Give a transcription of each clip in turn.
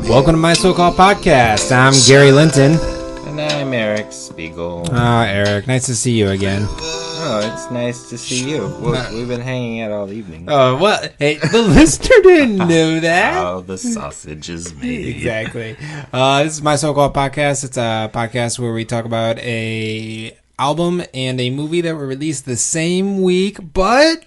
Welcome to my so-called podcast. I'm Gary Linton. And I'm Eric Spiegel. Eric, nice to see you again. Oh, it's nice to see you. We've been hanging out all evening. Oh, well, hey, the listener didn't know that. Oh, the sausage is made. Exactly. This is my so-called podcast. It's a podcast where we talk about a album and a movie that were released the same week, but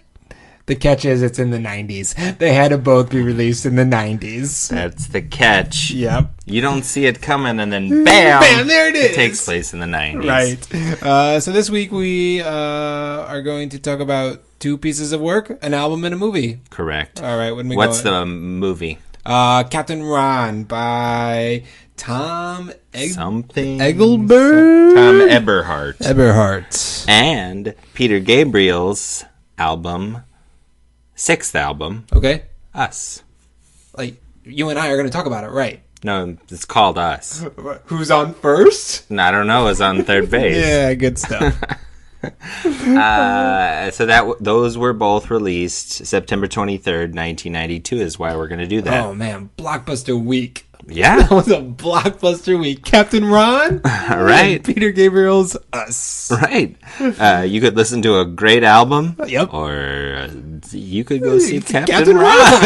the catch is it's in the 90s. They had to both be released in the 90s. That's the catch. Yep. You don't see it coming, and then bam! Bam, there it is. It takes place in the 90s. Right. So this week we are going to talk about two pieces of work, an album and a movie. Correct. All right. What's the movie? Captain Ron by Thom Eberhardt. Thom Eberhardt. Eberhardt. And Peter Gabriel's album, sixth album. Okay. Us. Like, you and I are going to talk about it, right? No, it's called Us. Who's on first? I don't know. It's on third base. Yeah, good stuff. So those were both released September 23rd, 1992 is why we're going to do that. Oh, man. Blockbuster week. Yeah. That was a blockbuster week. Captain Ron. Right. Peter Gabriel's Us. Right. You could listen to a great album. Yep. Or you could go see Captain Ron.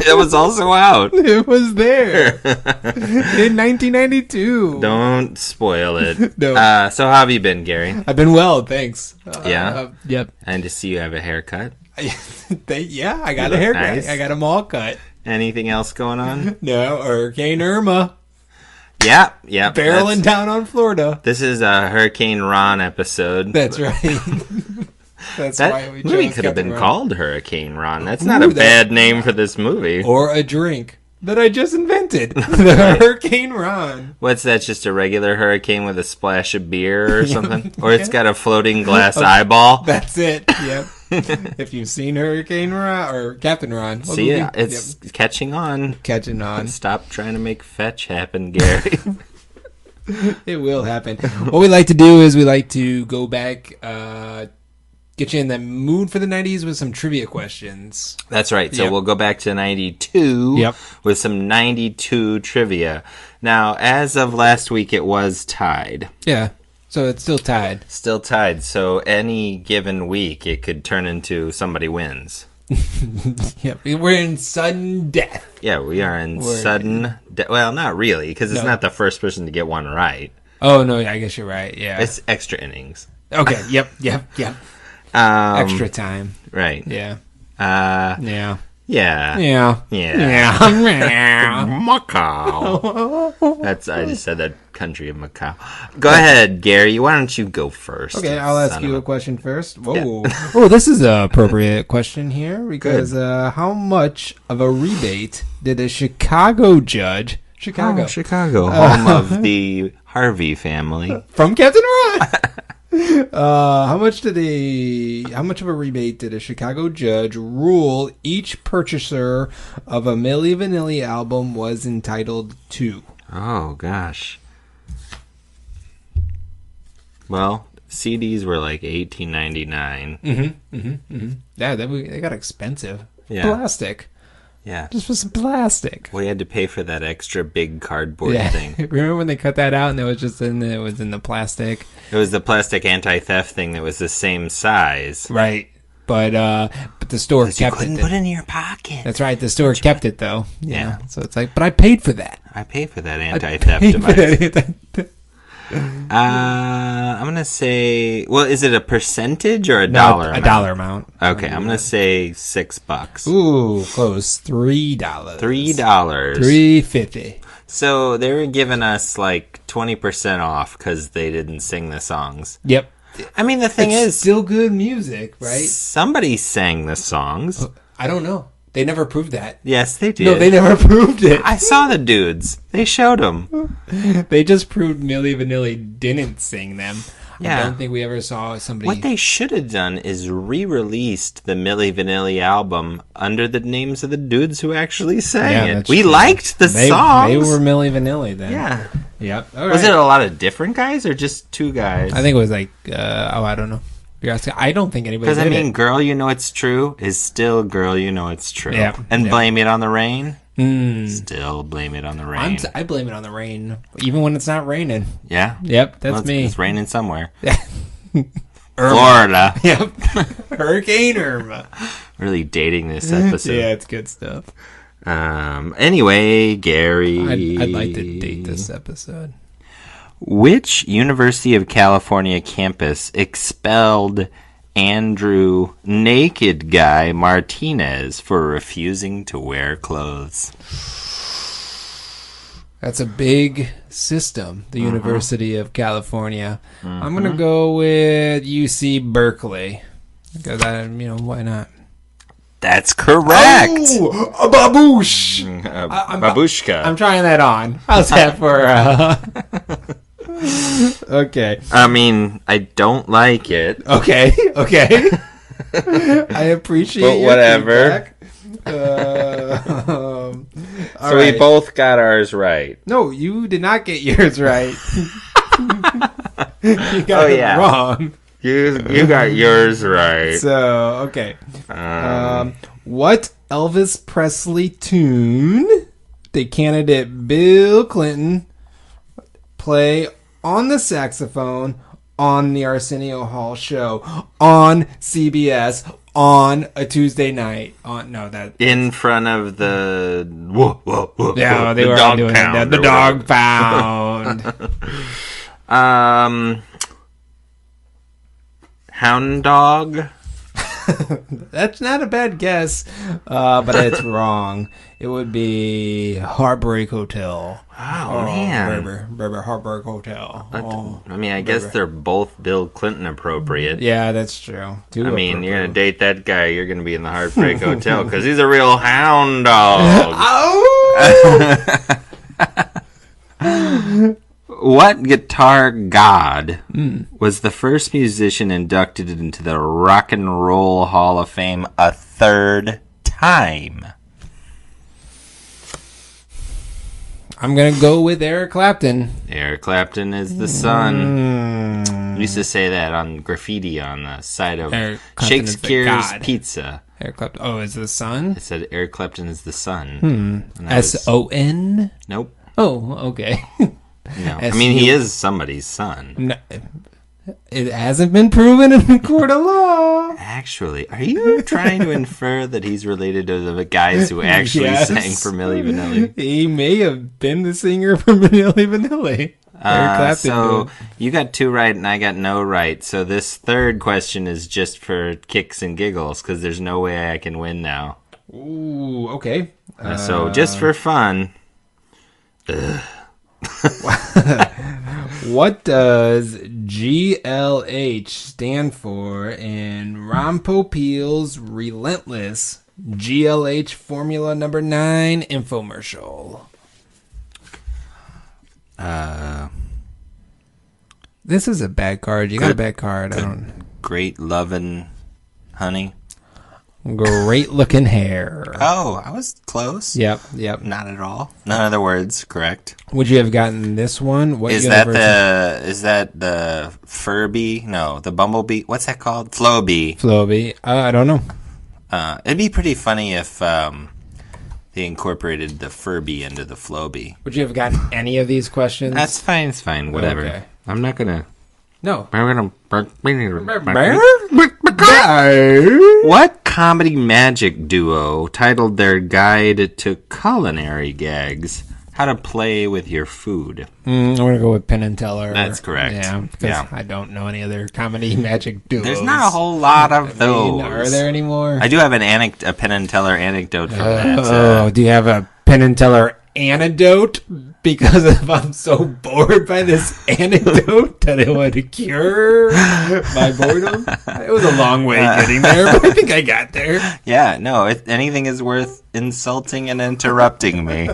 That was also out. It was there. In 1992. Don't spoil it. No. So how have you been, Gary? I've been well, thanks. Yeah? Yep. And to see you have a haircut. Yeah, I got a haircut. Nice. I got them all cut. Anything else going on? No, Hurricane Irma. Yeah. Barreling down on Florida. This is a Hurricane Ron episode. That's right. That's why we chose movie could have Captain been Ron. called Hurricane Ron. That's not a bad name for this movie. Or a drink that I just invented. The Hurricane Ron. What's that? Just a regular hurricane with a splash of beer or something? Or it's got a floating glass eyeball? That's it. Yep. If you've seen Hurricane Ron or Captain Ron. See, it's catching on. Catching on. Stop trying to make fetch happen, Gary. It will happen. What we like to do is we like to go back, get you in the mood for the 90s with some trivia questions. That's right. So Yep. we'll go back to 92 Yep. with some 92 trivia. Now, as of last week, it was tied. Yeah. So it's still tied. Still tied. So any given week, it could turn into somebody wins. Yep. We're in sudden death. Yeah, we are in sudden death. Well, not really, because it's not the first person to get one right. Oh, no, I guess you're right. Yeah. It's extra innings. Okay. Yep. Extra time. Right. Yeah. Yeah. Yeah. Macau. I just said that country of Macau. Go ahead, Gary. Why don't you go first? Okay, I'll ask you a question first. Whoa. Oh, this is an appropriate question here because how much of a rebate did a Chicago judge... Chicago. Home of the Harvey family. From Captain Ron. How much of a rebate did a Chicago judge rule each purchaser of a Milli Vanilli album was entitled to? Oh, gosh. Well, CDs were like $18.99. Yeah, they got expensive. Yeah. Plastic. Yeah. Just for some plastic. We had to pay for that extra big cardboard thing. Remember when they cut that out and it was just in the plastic? It was the plastic anti-theft thing that was the same size. Right. But the store kept you couldn't put it in your pocket. That's right. The store kept it though. Yeah. So it's like, but I paid for that. I paid for that anti-theft device. I'm going to say, well, is it a percentage or a dollar amount? A dollar amount. Okay, I'm going to say $6. Ooh, close. $3. $3.50. So they were giving us like 20% off because they didn't sing the songs. Yep. I mean, the thing is, still good music, right? Somebody sang the songs. I don't know. They never proved that. Yes, they did. No, they never proved it. I saw the dudes. They showed them. They just proved Milli Vanilli didn't sing them. Yeah. I don't think we ever saw somebody... What they should have done is re-released the Milli Vanilli album under the names of the dudes who actually sang it. We liked the songs. They were Milli Vanilli then. Yeah. Yep. Was it a lot of different guys or just two guys? I think it was like, I don't know. You're asking, I don't think anybody did Because, Girl You Know It's True is still Girl You Know It's True. Yeah. And Blame It on the Rain Still blame it on the rain. I blame it on the rain, even when it's not raining. Yeah? Yep, that's me. It's raining somewhere. Florida. Yep. Hurricane Irma. Really dating this episode. Yeah, it's good stuff. Anyway, Gary. I'd like to date this episode. Which University of California campus expelled Andrew Naked Guy Martinez for refusing to wear clothes? That's a big system, the University of California. I'm going to go with UC Berkeley. Because, why not? That's correct. Oh, a baboosh. Babushka. I'm trying that on. How's that for... Okay. I mean, I don't like it. Okay. I appreciate your feedback. So we both got ours right. No, you did not get yours right. You got it wrong. You got yours right. So, okay. What Elvis Presley tune did candidate Bill Clinton play on the saxophone on the Arsenio Hall show on CBS on a Tuesday night? In front of the they were all doing it. The dog pound. Hound dog. That's not a bad guess, but it's wrong. It would be Heartbreak Hotel. Oh man, Berber Heartbreak Hotel. I mean, I guess they're both Bill Clinton appropriate. Yeah, that's true. You're gonna date that guy. You're gonna be in the Heartbreak Hotel because he's a real hound dog. What guitar god was the first musician inducted into the Rock and Roll Hall of Fame a third time? I'm going to go with Eric Clapton. Eric Clapton is the son. We used to say that on graffiti on the side of Shakespeare's Pizza. Eric Clapton. Oh, is the son? It said Eric Clapton is the son. S-O-N? Nope. Oh, okay. No. I mean, he is somebody's son. No, it hasn't been proven in the court of law. Actually, are you trying to infer that he's related to the guys who actually sang for Milli Vanilli? He may have been the singer for Milli Vanilli. So you got 2 right and I got no right. So this third question is just for kicks and giggles because there's no way I can win now. Ooh, okay. So just for fun. What does GLH stand for in Ron Popeil's Relentless GLH Formula Number 9 infomercial? This is a bad card. You got a bad card. Great lovin' honey. Great looking hair. Oh, I was close. Yep. Not at all. None of the words correct. Would you have gotten this one? Is that the Furby? No, the Bumblebee. What's that called? Flowbee. I don't know. It'd be pretty funny if they incorporated the Furby into the Flowbee. Would you have gotten any of these questions? That's fine. It's fine. Whatever. Okay. I'm not gonna. No. What comedy magic duo titled their guide to culinary gags how to play with your food? I'm going to go with Penn and Teller. That's correct. Yeah, because I don't know any other comedy magic duos. There's not a whole lot of those. Are there any more? I do have a Penn and Teller anecdote from that. Do you have a Penn and Teller anecdote? Because if I'm so bored by this anecdote that it would cure my boredom. It was a long way getting there, but I think I got there. Yeah, no, anything is worth insulting and interrupting me.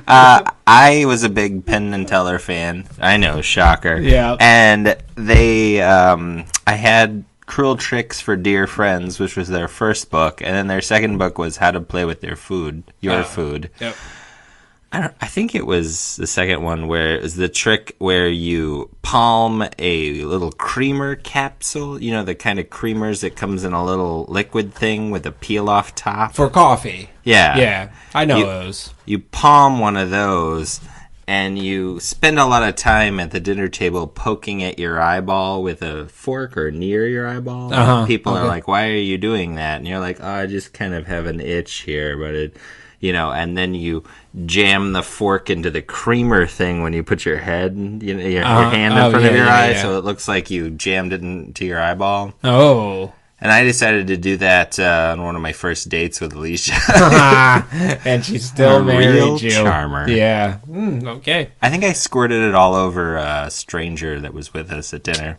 I was a big Penn and Teller fan. I know, shocker. Yeah. And I had Cruel Tricks for Dear Friends, which was their first book, and then their second book was How to Play with Your Food. Yep. I think it was the second one where it was the trick where you palm a little creamer capsule. You know, the kind of creamers that comes in a little liquid thing with a peel-off top. For coffee. Yeah. Yeah, I know those. You palm one of those, and you spend a lot of time at the dinner table poking at your eyeball with a fork or near your eyeball. People are like, why are you doing that? And you're like, oh, I just kind of have an itch here, but it... You know, and then you jam the fork into the creamer thing when you put your head, your hand in front of your eye, so it looks like you jammed it into your eyeball. Oh. And I decided to do that on one of my first dates with Alicia. And she still married real you. Charmer. Yeah. Okay. I think I squirted it all over a stranger that was with us at dinner.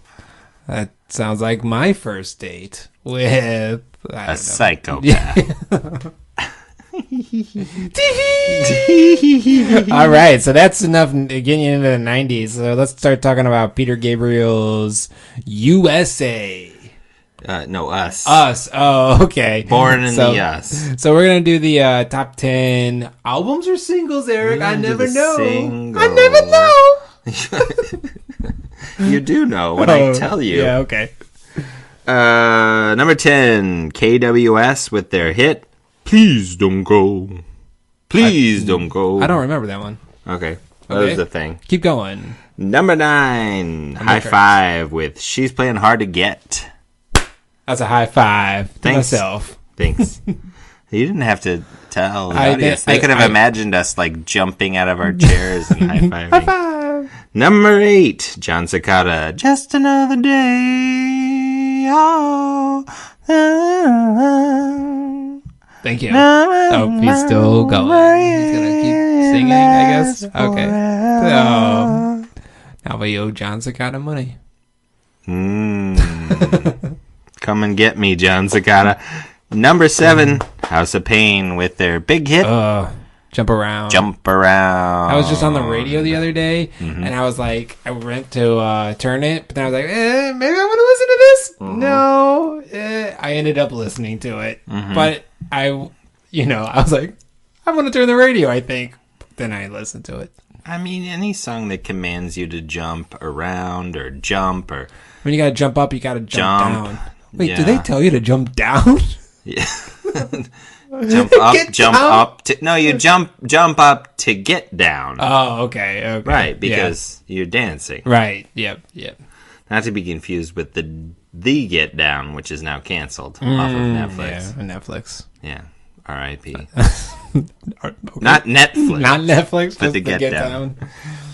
That sounds like my first date with a psychopath. All right, so that's enough getting into the 90s. So let's start talking about Peter Gabriel's USA. No, Us. Us. Oh, okay. Born in the Us. So we're going to do the top 10 albums or singles, Eric. I never know. I never know. You do know when I tell you. Yeah, okay. Number 10, KWS with their hit, Please Don't Go. Please Don't Go. I don't remember that one. Okay. That was the thing. Keep going. Number 9, High Five with She's Playing Hard to Get. That's a high five to myself. Thanks. You didn't have to tell the audience. They could have imagined us like jumping out of our chairs and high-fiving. High five. Number 8, John Cicada, Just Another Day. Oh. Thank you. Oh, he's still going. He's going to keep singing, I guess. Okay. Now we owe John Cicada money. Come and get me, John Cicada. Number 7, House of Pain with their big hit, Jump Around. Jump Around. I was just on the radio the other day, and I was like, I went to turn it, but then I was like, maybe I want to listen to this. No. I ended up listening to it. But I was like, I want to turn the radio, I think. But then I listened to it. I mean, any song that commands you to jump around or jump or... When you got to jump up, you got to jump down. Wait, do they tell you to jump down? Yeah. Jump up. You jump up to get down. Oh, okay. Right, because you're dancing. Right, yep. Not to be confused with the Get Down, which is now canceled off of Netflix. Yeah, Netflix. Yeah, R.I.P. Okay. Not Netflix. Not Netflix, but the Get Down.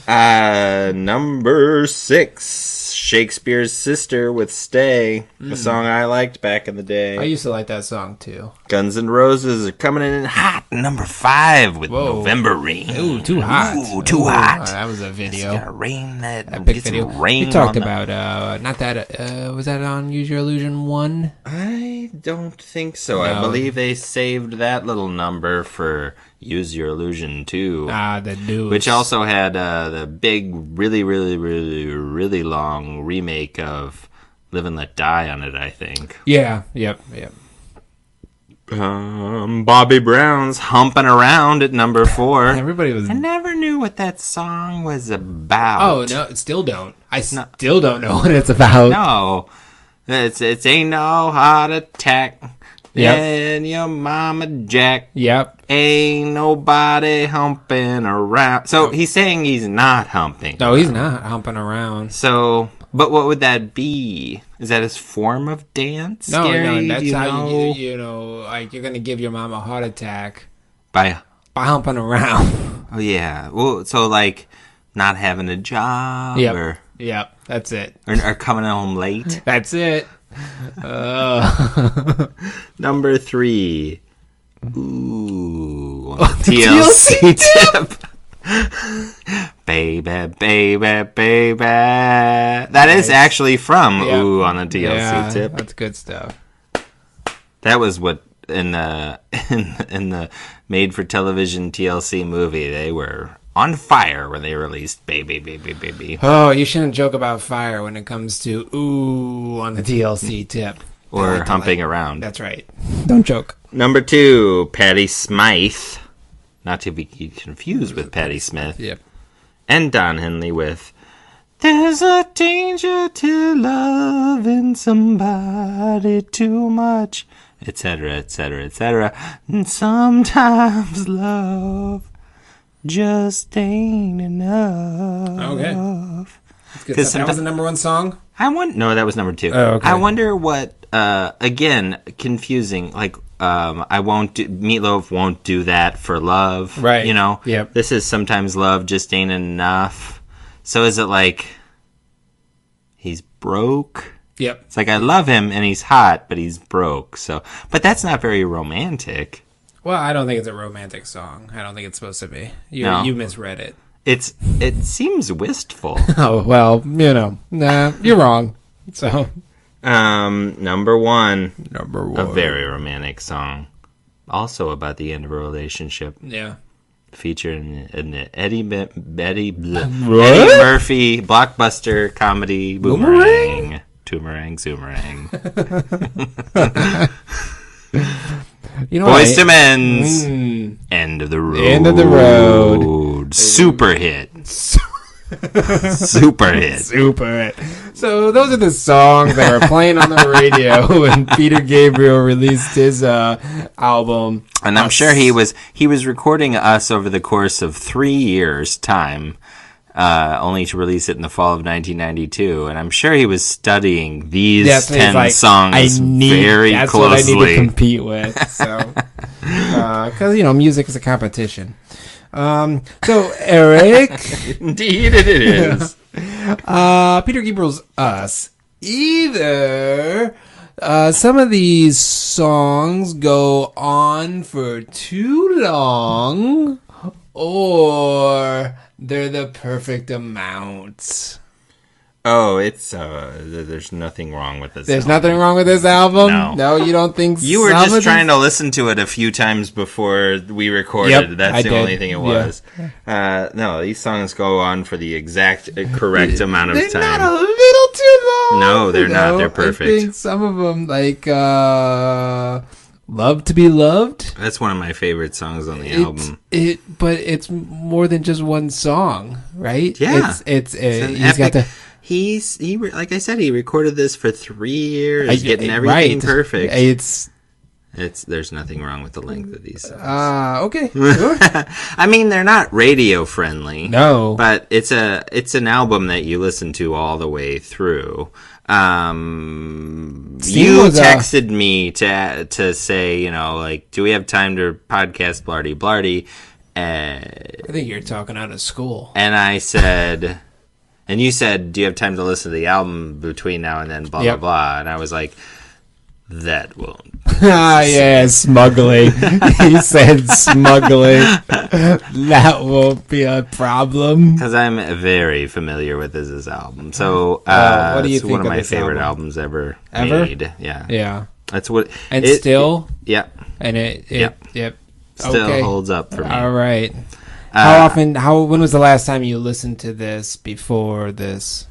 Number 6, Shakespeare's Sister with Stay, a song I liked back in the day. I used to like that song too. Guns N' Roses are coming in hot. Number 5 with November Rain. Ooh, too hot. Too hot. That was a video. It's gonna rain that big video. Rain we talked about not that. Was that on Use Your Illusion 1? I don't think so. No. I believe they saved that little number for Use Your Illusion 2. The news. Which also had the big, really, really, really, really long remake of Live and Let Die on it, I think. Yeah, yep. Bobby Brown's Humping Around at number 4. Everybody was... I never knew what that song was about. Oh, no, still don't. Still don't know what it's about. No. It's Ain't No Heart Attack. Yep. And your mama Jack. Yep. Ain't nobody humping around. So he's saying he's not humping. No, he's not humping around. So, but what would that be? Is that his form of dance? No, Gary? that's how you like you're gonna give your mom a heart attack by humping around. Oh yeah. Well, so like not having a job. Yep. Yep. That's it. Or coming home late. That's it. Number 3. Ooh, TLC tip. Baby. That is actually from Ooh on the TLC tip. That's good stuff. That was what in the made for television TLC movie they were on fire when they released Baby. Oh, you shouldn't joke about fire when it comes to Ooh on the TLC tip. Or humping around. That's right. Don't joke. Number 2, Patti Smythe not to be confused with Patti Smith. Yep. And Don Henley with "There's a danger to loving somebody too much," etc., etc., etc. And sometimes love just ain't enough. Okay. That's good. That was the number one song? No, that was number 2. Oh, okay. I wonder what, again, confusing, like, Meatloaf won't do that for love. Right. You know? Yep. This is sometimes love just ain't enough. So is it like he's broke? Yep. It's like I love him and he's hot, but he's broke. So, but that's not very romantic. Well, I don't think it's a romantic song. I don't think it's supposed to be. You misread it. It seems wistful. Oh, well, nah, you're wrong. So, number one, a very romantic song, also about the end of a relationship. Yeah, featuring an Eddie Murphy blockbuster comedy Boomerang. Toomerang, Zoomerang. Boyz II Men's End of the Road. End of the Road. Super hit. Super hit. Super hit. So those are the songs that were playing on the radio when Peter Gabriel released his album. And I'm sure he was recording Us over the course of 3 years' time. Only to release it in the fall of 1992, and I'm sure he was studying these 10 songs very that's closely. That's what I need to compete with. So, because music is a competition. So Eric, indeed it is. Peter Gabriel's Us. Either some of these songs go on for too long, or they're the perfect amount. Oh, it's there's nothing wrong with this. There's nothing wrong with this album? No, you don't think so? You were just trying to listen to it a few times before we recorded. Yep, That's the only thing it was. Yeah. No, these songs go on for the exact correct amount of time. They're not a little too long. No, they're not. They're perfect. I think some of them, like Love to Be Loved. That's one of my favorite songs on the album. But it's more than just one song, right? Yeah. He's got the... He like I said, he recorded this for 3 years, getting everything perfect. There's nothing wrong with the length of these songs. Okay. Sure. I mean, they're not radio friendly. No. But it's an album that you listen to all the way through. You texted me to say, like, do we have time to podcast Blarty Blarty? I think you're talking out of school. And I said, and you said, do you have time to listen to the album between now and then, blah, blah, blah. And I was like, that won't. Yeah, smugly. He said smugly. That won't be a problem. Because I'm very familiar with this album. So, what do you it's think one of my this favorite album? albums ever made. Yeah. Yeah. That's what. And still? Yeah. And Yep. Still holds up for me. All right. When was the last time you listened to this before this?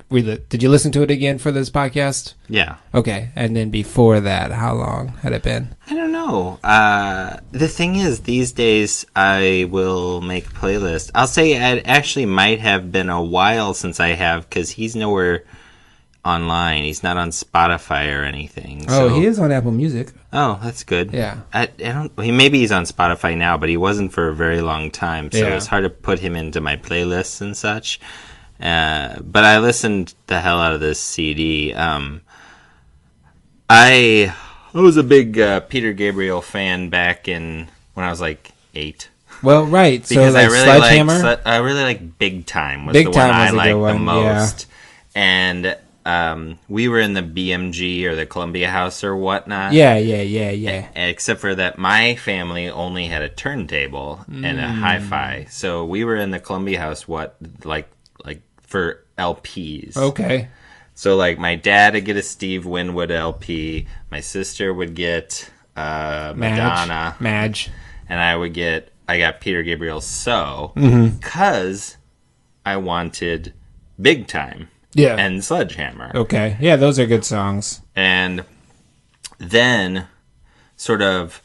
Did you listen to it again for this podcast? Yeah. Okay. And then before that, how long had it been? I don't know. The thing is, these days I will make a playlist. I'll say it actually might have been a while since I have, because he's nowhere online. He's not on Spotify or anything. Oh, he is on Apple Music. Oh, that's good. Yeah. Maybe he's on Spotify now, but he wasn't for a very long time, so yeah. It's hard to put him into my playlists and such. But I listened the hell out of this CD. I was a big Peter Gabriel fan back when I was like 8. Well, right. Because so like Sledgehammer? I really like Big Time was Big the Time one I was a liked good one, the most. Yeah. And we were in the BMG or the Columbia House or whatnot. Yeah. Except for that my family only had a turntable and a hi-fi. So we were in the Columbia House for LPs. Okay. So like my dad would get a Steve Winwood LP, my sister would get Madonna. Madge. And I got Peter Gabriel because I wanted Big Time. Yeah. And Sledgehammer. Okay. Yeah, those are good songs. And then sort of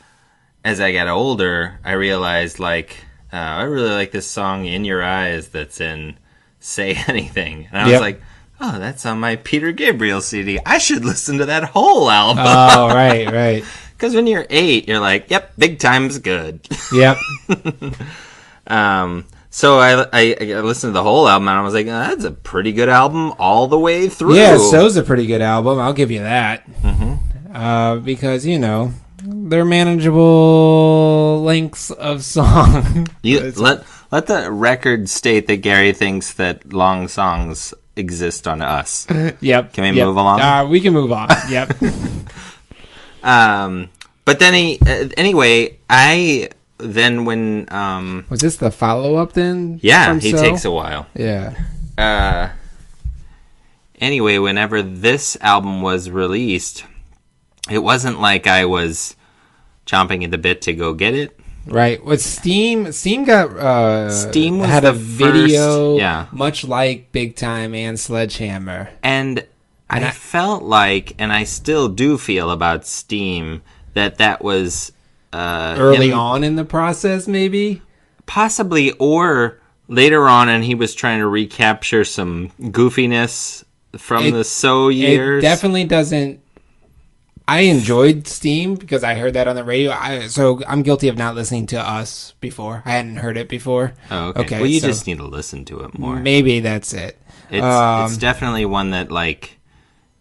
as I got older, I realized, like, I really like this song In Your Eyes that's in Say Anything. And I was like, oh, that's on my Peter Gabriel CD. I should listen to that whole album. Oh, right. Because when you're 8, you're like, yep, Big Time's good. Yep. So I listened to the whole album, and I was like, that's a pretty good album all the way through. Yeah, So's a pretty good album. I'll give you that. Mm-hmm. Because, they're manageable lengths of song. Let the record state that Gary thinks that long songs exist on us. Yep. Can we move along? We can move on. Yep. But then anyway, when was this the follow-up then? Yeah, he takes a while. Yeah. Anyway, whenever this album was released, it wasn't like I was chomping at the bit to go get it. Right. With Steam got Steam had a video, first, much like Big Time and Sledgehammer. And I felt like, and I still do feel about Steam, that was early on in the process, maybe? Possibly, or later on, and he was trying to recapture some goofiness from the So years. It definitely doesn't. I enjoyed Steam because I heard that on the radio. So I'm guilty of not listening to Us before. I hadn't heard it before. Oh, okay. Well, you just need to listen to it more. Maybe that's it. It's definitely one that, like,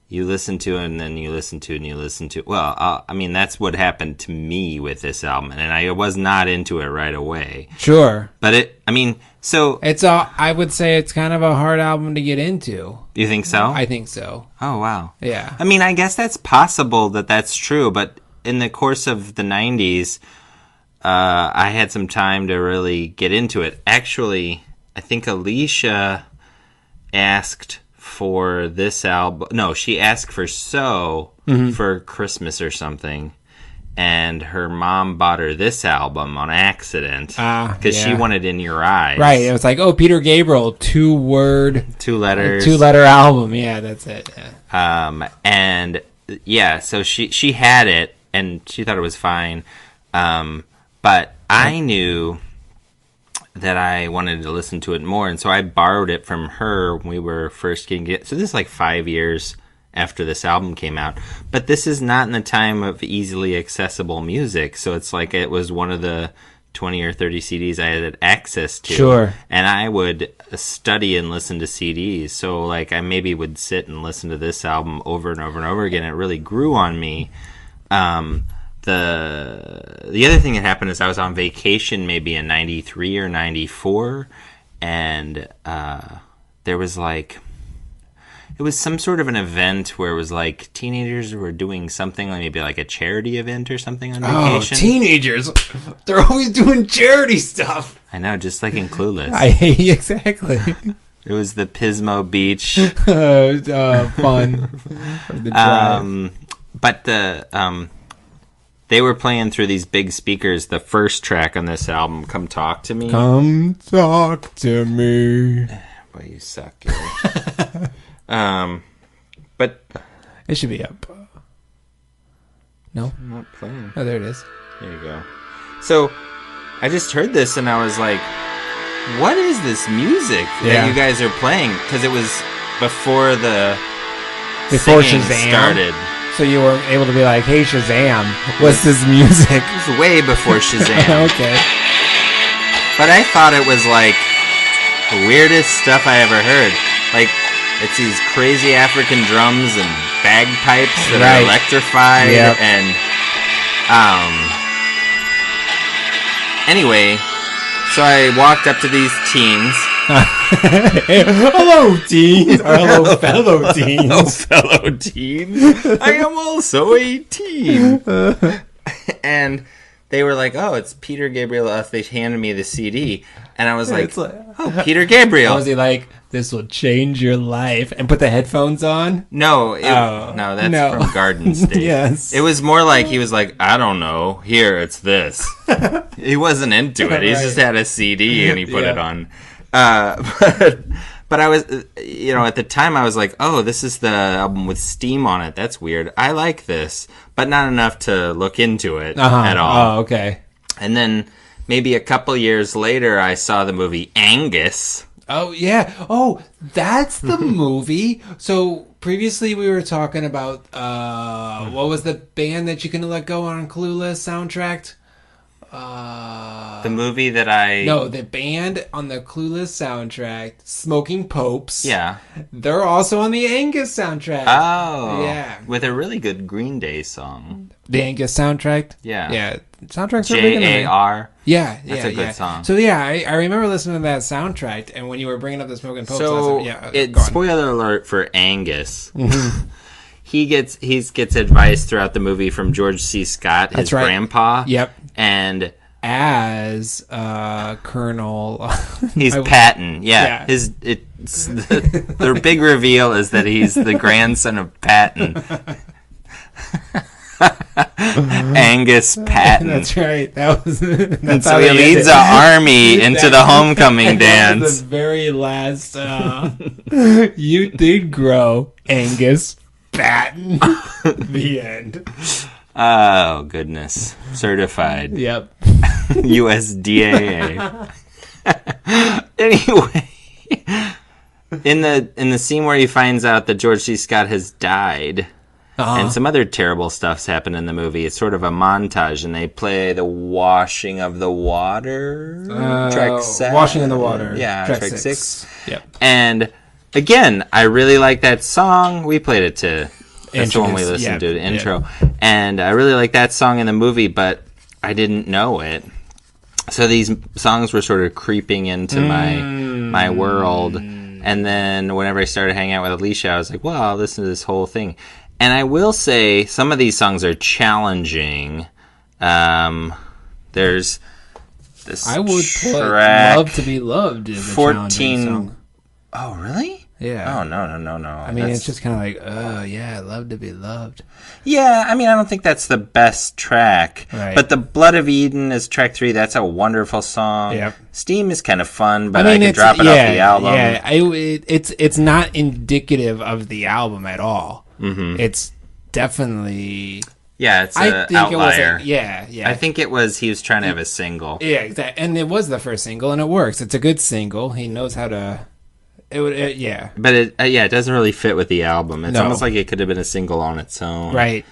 you listen to and then you listen to and you listen to. Well, I mean, that's what happened to me with this album, and I was not into it right away. Sure. But I would say it's kind of a hard album to get into. You think so? I think so. Oh, wow. Yeah. I mean, I guess that's possible that's true, but in the course of the 90s, I had some time to really get into it. Actually, I think Alicia asked for this album. No, she asked for So for Christmas or something. And her mom bought her this album on accident because she wanted In Your Eyes. Right. It was like, oh, Peter Gabriel, 2-letter album. Yeah, that's it. Yeah. And yeah, so she had it and she thought it was fine. But I knew that I wanted to listen to it more, and so I borrowed it from her when we were first getting it. So this is like 5 years after this album came out, but this is not in the time of easily accessible music, so it's like it was one of the 20 or 30 CDs I had access to. Sure. And I would study and listen to CDs, so like I maybe would sit and listen to this album over and over and over again. It really grew on me. The other thing that happened is I was on vacation maybe in 93 or 94, and there was like, it was some sort of an event where it was like teenagers were doing something, like maybe like a charity event or something on vacation. Oh, teenagers! They're always doing charity stuff. I know, just like in Clueless. Exactly. It was the Pismo Beach. Fun. The drive. But they were playing through these big speakers the first track on this album, Come Talk to Me. Come talk to me. Boy, you suck, Gary. But it should be up. No? I'm not playing. Oh, there it is. There you go. So, I just heard this and I was like, what is this music that you guys are playing? Because it was before Shazam started. So you were able to be like, hey, Shazam, what's this music? It was way before Shazam. Okay. But I thought it was like the weirdest stuff I ever heard. Like, it's these crazy African drums and bagpipes that are electrified. Yep. And, anyway, so I walked up to these teens. Hello, teens. Or hello, fellow teens. Hello, fellow teens. I am also a teen. And they were like, oh, it's Peter Gabriel. They handed me the CD. And I was like, oh, Peter Gabriel. Was he like, this will change your life? And put the headphones on? No. That's from Garden State. Yes. It was more like, he was like, I don't know. Here, it's this. He wasn't into it. He just had a CD and he put it on. But I was, at the time I was like, oh, this is the album with Steam on it. That's weird. I like this, but not enough to look into it at all. Oh, okay. And then maybe a couple years later, I saw the movie Angus. Oh, yeah. Oh, that's the movie. So previously we were talking about, what was the band that you couldn't let go on Clueless soundtrack? The movie that I... No, the band on the Clueless soundtrack, Smoking Popes. Yeah. They're also on the Angus soundtrack. Oh. Yeah. With a really good Green Day song. The Angus soundtrack? Yeah. Yeah. Soundtracks are big. J-A-R. Yeah. That's a good song. So, yeah, I remember listening to that soundtrack, and when you were bringing up the Smoking Popes, so, spoiler alert for Angus. Mm-hmm. He gets advice throughout the movie from George C. Scott, his grandpa. Yep. And as Colonel, he's Patton. Yeah. The big reveal is that he's the grandson of Patton. Angus Patton. That's right. That's and so he leads an army into the homecoming dance. That was the very last. You did grow, Angus Patton. The end. Oh goodness! Certified. Yep. USDAA. Anyway, in the scene where he finds out that George C. Scott has died. And some other terrible stuff's happened in the movie. It's sort of a montage, and they play the Washing of the Water, track 7. Washing in the Water. Yeah, track 6. Yep. And, again, I really like that song. We played it to... That's the one we listened to, the intro. Yep. And I really like that song in the movie, but I didn't know it. So these songs were sort of creeping into my world. And then whenever I started hanging out with Alicia, I was like, well, I'll listen to this whole thing. And I will say, some of these songs are challenging. There's this I would put track, Love to Be Loved is a challenging song. Oh, really? Yeah. Oh, no. I mean, it's just kind of like, oh, yeah, Love to Be Loved. Yeah, I mean, I don't think that's the best track. Right. But The Blood of Eden is track 3. That's a wonderful song. Yep. Steam is kind of fun, but I can drop it off the album. Yeah, it's not indicative of the album at all. Mm-hmm. It's definitely... Yeah, it's an outlier. Yeah. I think he was trying to have a single. Yeah, exactly. And it was the first single, and it works. It's a good single. He knows how to... yeah. But it doesn't really fit with the album. It's almost like it could have been a single on its own. Right.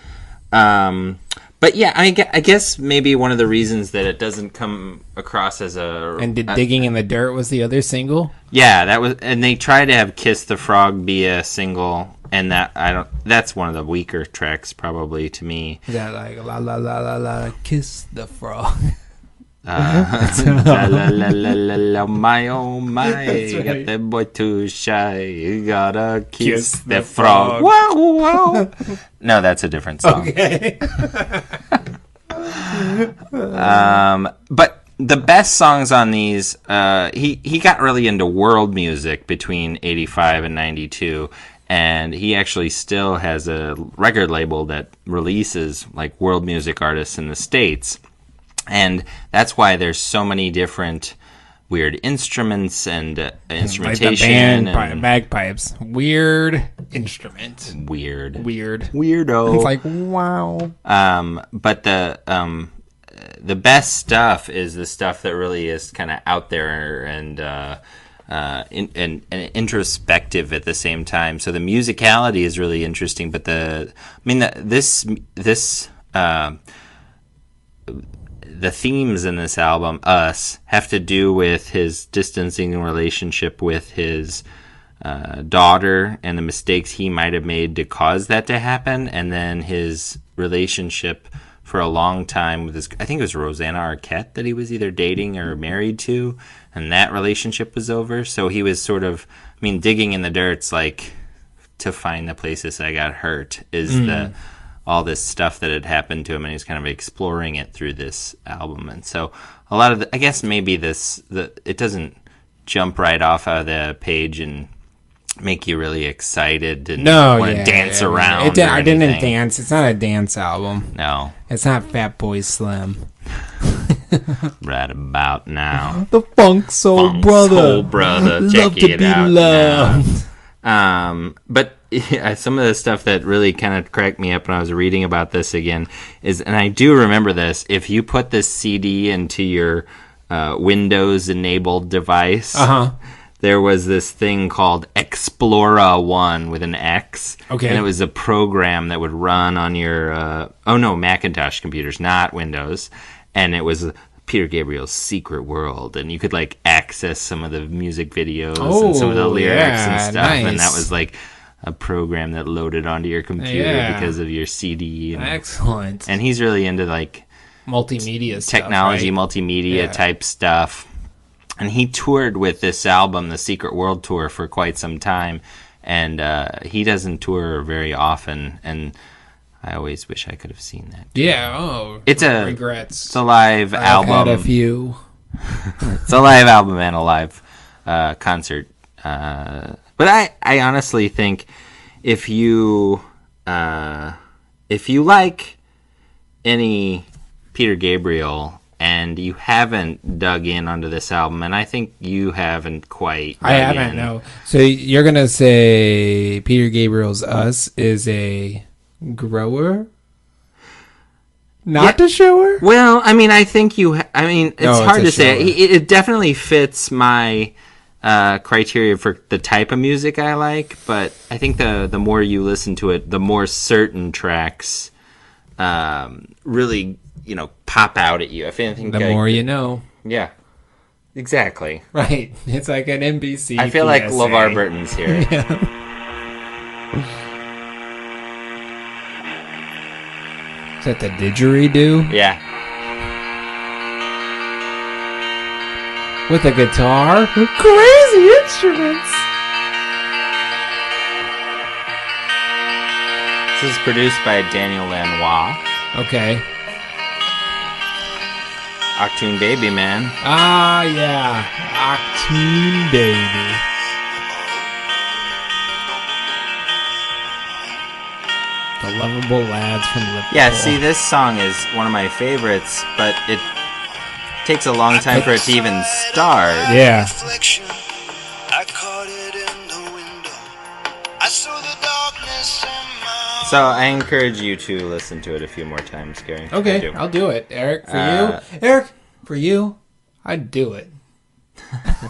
But yeah, I guess maybe one of the reasons that it doesn't come across as a... And Digging in the Dirt was the other single? Yeah, that was... And they tried to have Kiss the Frog be a single... And that's one of the weaker tracks, probably, to me. Is that like, la, la, la, la, la, kiss the frog? La, la, la, la, la, la, my, oh, my. That's right. Got that boy too shy. You gotta kiss the frog. Wow, wow. No, that's a different song. Okay. But the best songs on these, he got really into world music between 85 and 92. And he actually still has a record label that releases like world music artists in the States. And that's why there's so many different weird instruments and instrumentation. Like the band, bagpipes. Weird instrument. Weird. Weirdo. It's like, wow. But the best stuff is the stuff that really is kind of out there and introspective at the same time. So the musicality is really interesting, but the themes in this album, Us, have to do with his distancing relationship with his daughter and the mistakes he might have made to cause that to happen, and then his relationship for a long time with his, I think it was Rosanna Arquette that he was either dating or married to, and that relationship was over. So he was sort of, digging in the dirt's like, to find the places I got hurt is all this stuff that had happened to him, and he's kind of exploring it through this album. And so a lot of I guess maybe it doesn't jump right off of the page and make you really excited and want to dance around. I didn't dance. It's not a dance album. No. It's not Fat Boy Slim. right about now. The Funk Soul Brother. Soul Brother. Love Check to it be out loved. now. But yeah, some of the stuff that really kind of cracked me up when I was reading about this again is, and I do remember this, if you put this CD into your Windows-enabled device, there was this thing called Explora 1 with an X. Okay. And it was a program that would run on your, Macintosh computers, not Windows. And it was Peter Gabriel's Secret World. And you could, like, access some of the music videos and some of the lyrics and stuff. Nice. And that was, like, a program that loaded onto your computer because of your CD. Excellent. And he's really into, like, multimedia stuff, technology, right? multimedia type stuff. And he toured with this album, the Secret World Tour, for quite some time. And he doesn't tour very often. And I always wish I could have seen that. Yeah, regrets. It's a live album. I've had a few. It's a live album and a live concert. But I honestly think if you like any Peter Gabriel and you haven't dug in onto this album, and I think you haven't quite. I haven't, no. So you're going to say Peter Gabriel's Us is a grower? Not a shower? Well, I mean, I think it's hard to say. It definitely fits my criteria for the type of music I like, but I think the more you listen to it, the more certain tracks really, pop out at you. The more you know. Yeah, exactly. Right. It's like an NBC I feel PSA. like LeVar Burton's here. Yeah. Is that the didgeridoo? Yeah. With a guitar? Crazy instruments! This is produced by Daniel Lanois. Okay. Octoon Baby, man. Ah, yeah. Octoon Baby. The Lovable Lads from Liverpool. Yeah, see, this song is one of my favorites, but it takes a long time for it to even start. Yeah. So I encourage you to listen to it a few more times, Gary. Okay, I'll do it. Eric, for you. Eric, for you, I'd do it.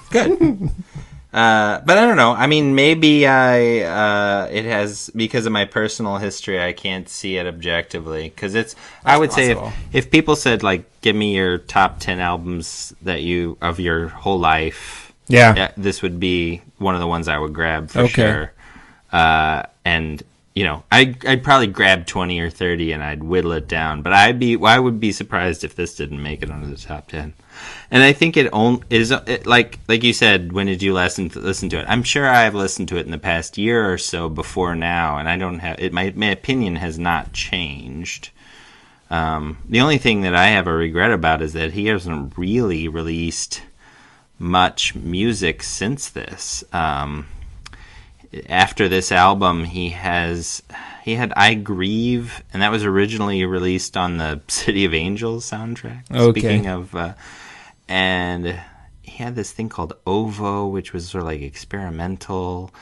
Good. But I don't know. I mean, maybe it has, because of my personal history, I can't see it objectively. Because I would possible. Say if people said, like, give me your top 10 albums of your whole life, this would be one of the ones I would grab for sure. And, I'd probably grab 20 or 30 and I'd whittle it down. But I would be surprised if this didn't make it onto the top 10. And I think it is like you said. When did you listen to it? I'm sure I've listened to it in the past year or so before now, and I don't have it. My opinion has not changed. The only thing that I have a regret about is that he hasn't really released much music since this. After this album, he had I Grieve, and that was originally released on the City of Angels soundtrack. Okay. Speaking of, and he had this thing called Ovo, which was sort of like experimental,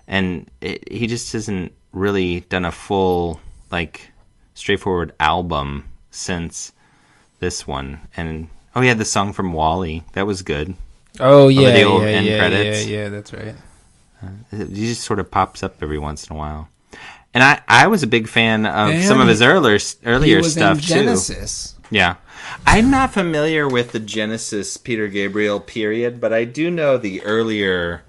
and he just hasn't really done a full, like, straightforward album since this one. And he had the song from WALL-E. That was good. Oh, yeah, the old end credits. Yeah, that's right. He just sort of pops up every once in a while. And I was a big fan of some of his earlier stuff, too. Genesis. Yeah. I'm not familiar with the Genesis Peter Gabriel period, but I do know the earlier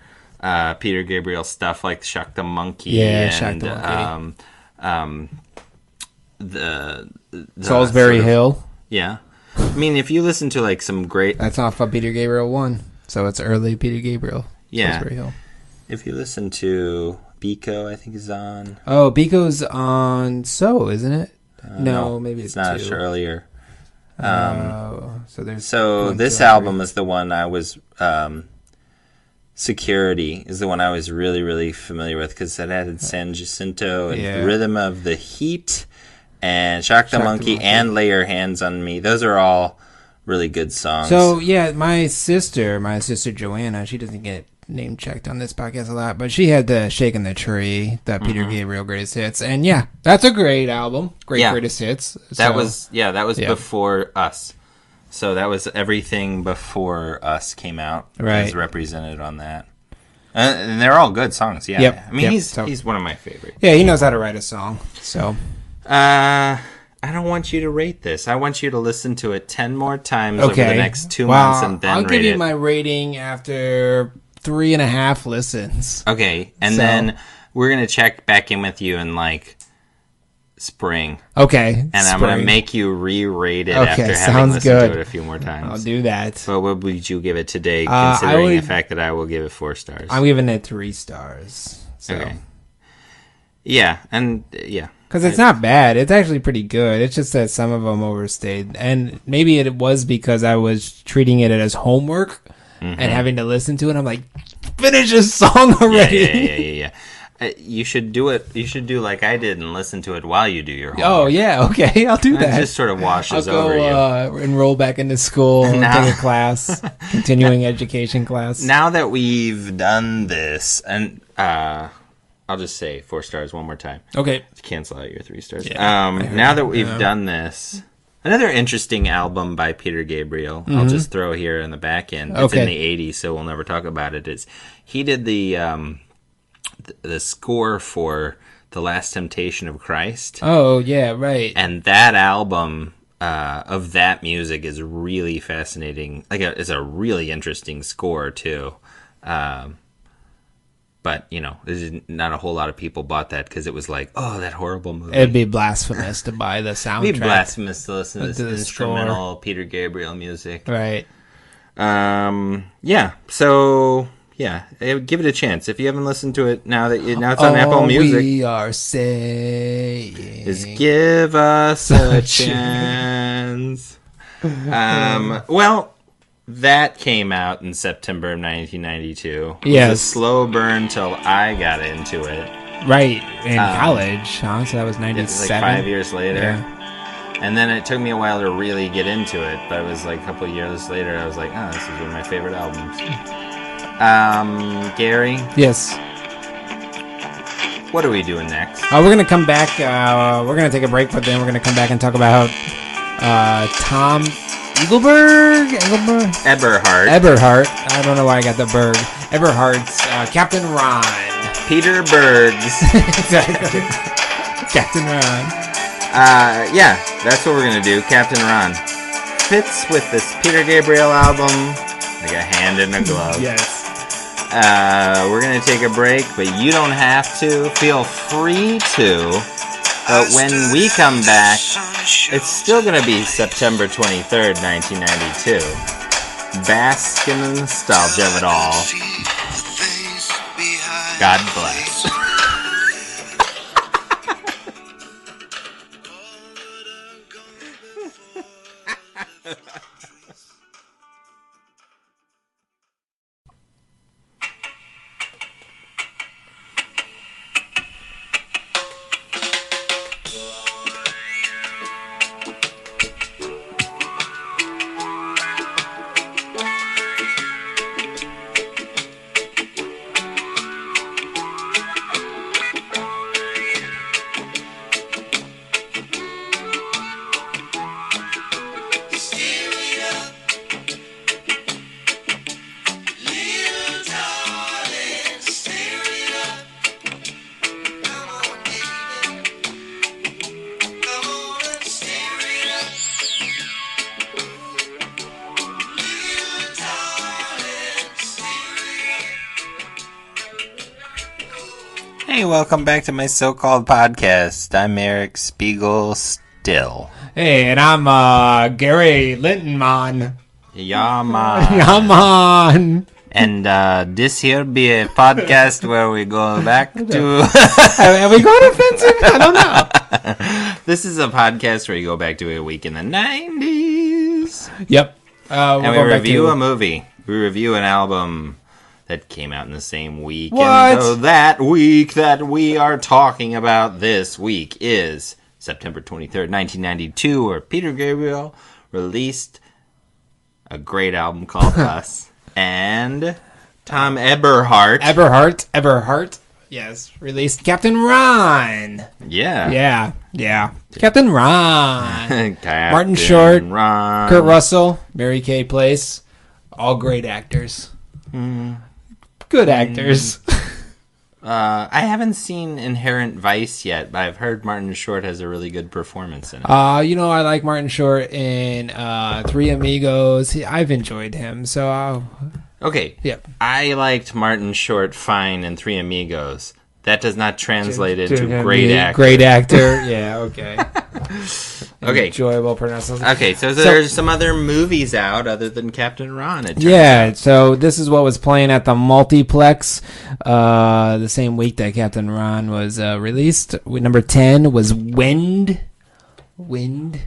Peter Gabriel stuff, like Shock the Monkey. Yeah, Shock the Monkey. The Salisbury Hill. Yeah. I mean, if you listen to, like, some great... That's off of Peter Gabriel 1, so it's early Peter Gabriel. Yeah. Salisbury Hill. If you listen to Biko, I think is on. Oh, Biko's on So, isn't it? No, maybe it's not. It's earlier. So this album is the one I was. Security is the one I was really, really familiar with, because it added San Jacinto and Rhythm of the Heat and Shock the Monkey and Lay Your Hands on Me. Those are all really good songs. So, yeah, my sister Joanna, she doesn't get name checked on this podcast a lot, but she had the Shakin' the Tree, the Peter Gabriel greatest hits. And yeah, that's a great album. Greatest hits. That was before Us. So that was everything before Us came out. Right. Is represented on that. And they're all good songs, yeah. Yep. I mean, he's one of my favorites. Yeah, he knows how to write a song. So, I don't want you to rate this. I want you to listen to it 10 more times over the next 2 months and then I'll give you my rating after 3.5 listens. Okay, and then we're going to check back in with you in, like, spring. Okay, and I'm going to make you re-rate it after having listened to it a few more times. I'll do that. But what would you give it today, considering the fact that I will give it 4 stars? I'm giving it 3 stars. So. Okay. Yeah, and yeah. Because it's not bad. It's actually pretty good. It's just that some of them overstayed. And maybe it was because I was treating it as homework and having to listen to it. I'm like, finish this song already. Yeah. You should do it. You should do like I did and listen to it while you do your homework. Oh, yeah. Okay. I'll do that. It just sort of washes over you. I'll go enroll back into school and take a class, continuing education class. Now that we've done this, and I'll just say 4 stars one more time. Okay. To cancel out your 3 stars. Yeah, now that we've done this, another interesting album by Peter Gabriel, I'll just throw here in the back end. It's in the 80s, so we'll never talk about it. He did the score for The Last Temptation of Christ. Oh, yeah, right. And that album of that music is really fascinating. It's a really interesting score, too. But, there's not a whole lot of people bought that because it was like, oh, that horrible movie. It'd be blasphemous to buy the soundtrack. It'd be blasphemous to listen to this instrumental Peter Gabriel music. Right. Yeah. So, yeah, give it a chance. If you haven't listened to it now it's on Apple Music. All we are saying is give us a chance. Well, that came out in September of 1992. It was a slow burn till I got into it. Right, in college, huh? So that was 97? It was like 5 years later. Yeah. And then it took me a while to really get into it, but it was like a couple of years later, I was like, oh, this is one of my favorite albums. Gary? Yes? What are we doing next? We're going to come back, we're going to take a break, but then we're going to come back and talk about Thom Eberhardt. I don't know why I got the Berg. Eberhardt's Captain Ron. Peter Berg's. Exactly. Captain Ron. Yeah, that's what we're going to do. Captain Ron. Fits with this Peter Gabriel album like a hand in a glove. Yes. We're going to take a break, but you don't have to. Feel free to. But when we come back, it's still going to be September 23rd, 1992. Bask in the nostalgia of it all. God bless. Hey, welcome back to my so-called podcast. I'm Eric Spiegel Still. Hey, and I'm Gary Lintonman. Yeah, man. Yeah, man. And this here be a podcast where we go back to... Are we going offensive? I don't know. This is a podcast where you go back to a week in the 90s. Yep. And we review a movie. We review an album that came out in the same week. What? And so that week that we are talking about this week is September 23rd, 1992, where Peter Gabriel released a great album called Us. And Thom Eberhardt. Eberhardt. Yes, released Captain Ron. Yeah. Captain Ron. Martin Short, Ron. Kurt Russell, Mary Kay Place. All great actors. Good actors. I haven't seen Inherent Vice yet, but I've heard Martin Short has a really good performance in it. I like Martin Short in Three Amigos. I've enjoyed him, so... Okay. Yep. I liked Martin Short fine in Three Amigos. That does not translate into great actor. Great actor. Yeah, okay. Okay. Enjoyable pronunciation. Okay, so there's some other movies out other than Captain Ron. So this is what was playing at the multiplex the same week that Captain Ron was released. Number 10 was Wind. Like Wend. Wind.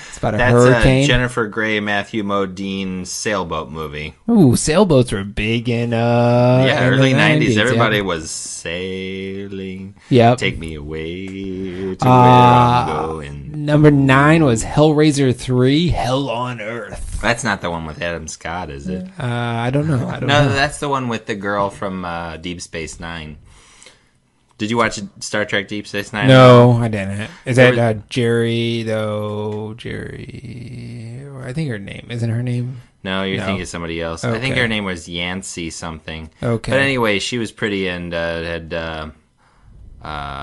It's about a hurricane. That's a Jennifer Grey, Matthew Modine sailboat movie. Ooh, sailboats were big in early 90s. Everybody was sailing. Yep. Take me away to where I'm going. Number 9 was Hellraiser 3, Hell on Earth. That's not the one with Adam Scott, is it? I don't know. No, that's the one with the girl from Deep Space Nine. Did you watch Star Trek Deep Space Nine? No, I didn't. Is that Jerry, though? Jerry... I think her name... Isn't her name? No, you're thinking of somebody else. Okay. I think her name was Yancey something. Okay. But anyway, she was pretty and had brown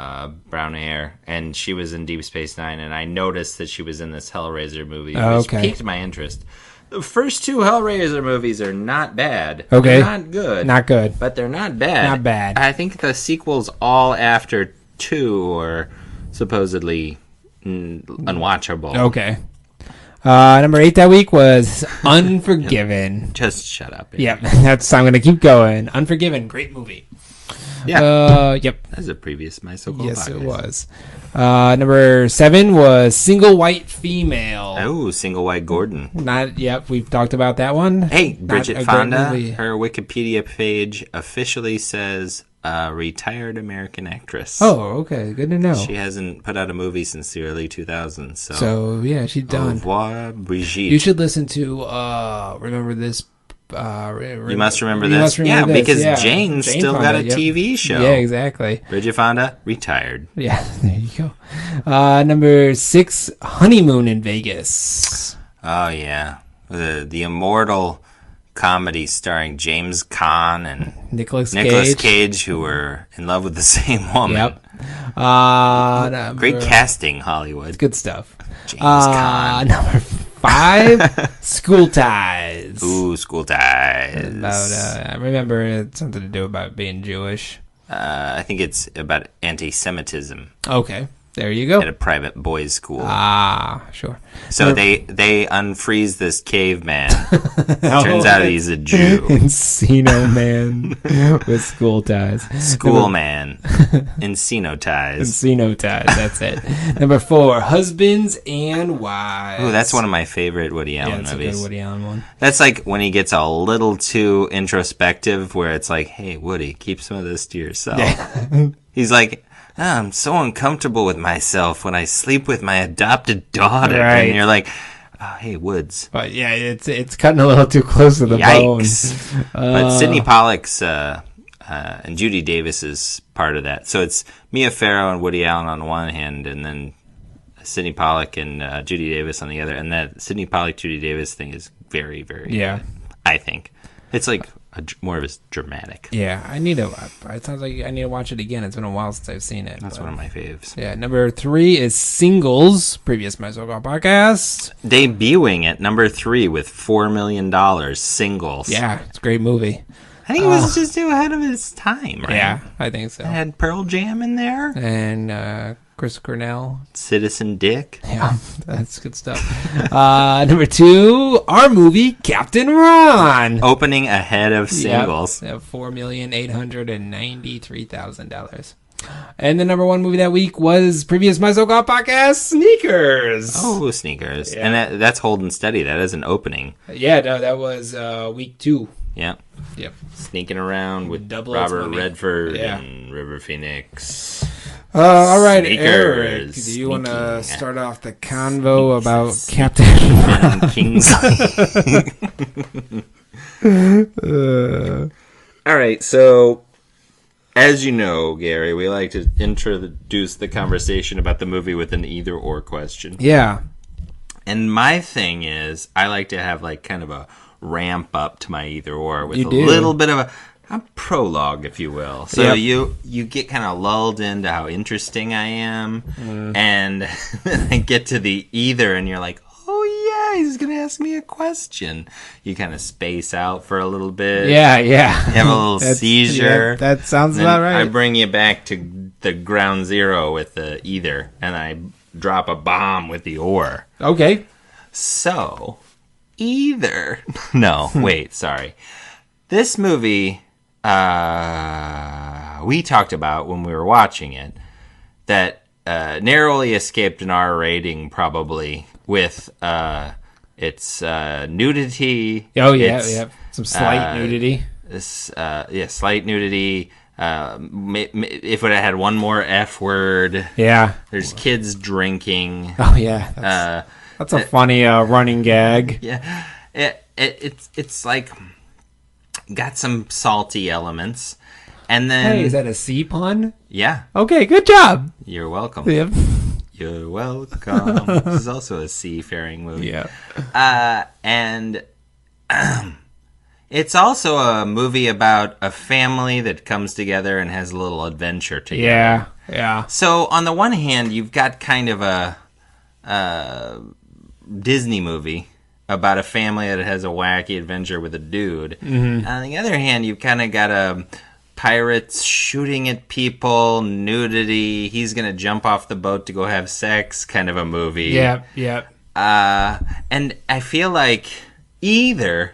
hair. And she was in Deep Space Nine. And I noticed that she was in this Hellraiser movie, which piqued my interest. The first 2 Hellraiser movies are not bad. Okay. They're not good. Not good. But they're not bad. Not bad. I think the sequels all after 2 are supposedly unwatchable. Okay. Number 8 that week was Unforgiven. Just shut up. Yep. I'm going to keep going. Unforgiven. Great movie. Yeah. Yep. That's a previous My So-Called Yes, podcast. it was. Number 7 was Single White Female. Oh, Single White Gordon. Yep, we've talked about that one. Hey, Bridget Fonda, her Wikipedia page officially says retired American actress. Oh, okay. Good to know. She hasn't put out a movie since the early 2000s. So yeah, she's done. Au revoir, Brigitte. You should listen to Remember This. You must remember this. Because Jane still got a TV show. Yeah, exactly. Bridget Fonda, retired. Yeah, there you go. Number 6, Honeymoon in Vegas. Oh, yeah. The immortal comedy starring James Caan and Nicolas Cage, who were in love with the same woman. Yep. Great casting, Hollywood. Good stuff. James Caan. Number 5, School Ties. Ooh, School Ties. About, I remember it's something to do about being Jewish. I think it's about anti-Semitism. Okay, there you go. At a private boys' school. Sure. So they unfreeze this caveman. Turns out he's a Jew. Encino Man with school ties. School man. Encino ties. Encino ties, that's it. Number 4, Husbands and Wives. Ooh, that's one of my favorite Woody Allen movies. That's a good Woody Allen one. That's like when he gets a little too introspective, where it's like, hey, Woody, keep some of this to yourself. Yeah. He's like, I'm so uncomfortable with myself when I sleep with my adopted daughter. Right. And you're like, oh, hey, Woods. But yeah, it's cutting a little too close to the bone. But Sidney Pollack's and Judy Davis is part of that. So it's Mia Farrow and Woody Allen on one hand, and then Sidney Pollack and Judy Davis on the other. And that Sidney Pollack-Judy Davis thing is very, very good, I think. It's like more of a dramatic. Yeah, it sounds like I need to watch it again. It's been a while since I've seen it. That's one of my faves. Yeah, number 3 is Singles, previous My So-Called podcast. Debuting at number 3 with $4 million, Singles. Yeah, it's a great movie. I think it was just too ahead of its time, right? Yeah, I think so. It had Pearl Jam in there. And Chris Cornell. Citizen Dick. Yeah, that's good stuff. Number 2, our movie, Captain Ron. Opening ahead of Singles. Yep, $4,893,000. And the number 1 movie that week was previous My So-Called podcast, Sneakers. Oh, Sneakers. Yeah. And that's holding steady. That is an opening. Yeah, no, that was week 2. Yeah. Yep. Sneaking around with Robert Redford and River Phoenix. All right, Sneakers. Eric, do you want to start off the convo about Captain Ron? All right, so as you know, Gary, we like to introduce the conversation about the movie with an either-or question. Yeah. And my thing is, I like to have like kind of a ramp up to my either-or with little bit of a prologue, if you will. So you get kind of lulled into how interesting I am, and then I get to the either, and you're like, oh yeah, he's going to ask me a question. You kind of space out for a little bit. Yeah. You have a little seizure. Yeah, that sounds about right. I bring you back to the ground zero with the either, and I drop a bomb with the or. Okay. So, either... No, wait, sorry. This movie, we talked about when we were watching it, that narrowly escaped an R rating, probably, with its nudity. Oh, yeah. Some slight nudity. Slight nudity. If it had one more F word. Yeah. There's kids drinking. Oh, yeah. That's a funny running gag. Yeah. It's like got some salty elements. And then... Hey, is that a sea pun? Yeah. Okay, good job. You're welcome. Yep. You're welcome. This is also a seafaring movie. Yeah. And it's also a movie about a family that comes together and has a little adventure together. Yeah. So on the one hand, you've got kind of a Disney movie about a family that has a wacky adventure with a dude. Mm-hmm. On the other hand, you've kind of got pirates shooting at people, nudity, he's going to jump off the boat to go have sex kind of a movie. Yeah. And I feel like either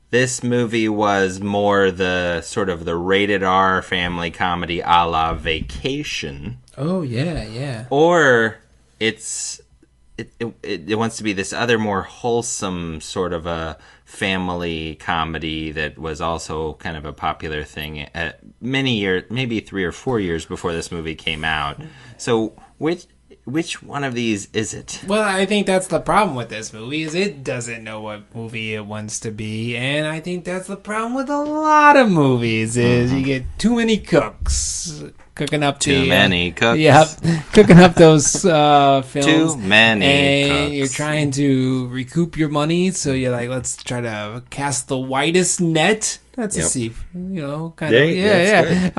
this movie was more the sort of the rated R family comedy a la Vacation. Oh, yeah. Or it wants to be this other more wholesome sort of a family comedy that was also kind of a popular thing at many years, maybe 3 or 4 years before this movie came out. So which one of these is it? Well, I think that's the problem with this movie, is it doesn't know what movie it wants to be, and I think that's the problem with a lot of movies, is you get too many cooks cooking up too many cooks. Yeah, cooking up those films. Too many and cooks. You're trying to recoup your money, so you're like, let's try to cast the widest net. That's a C, kind of. Yeah.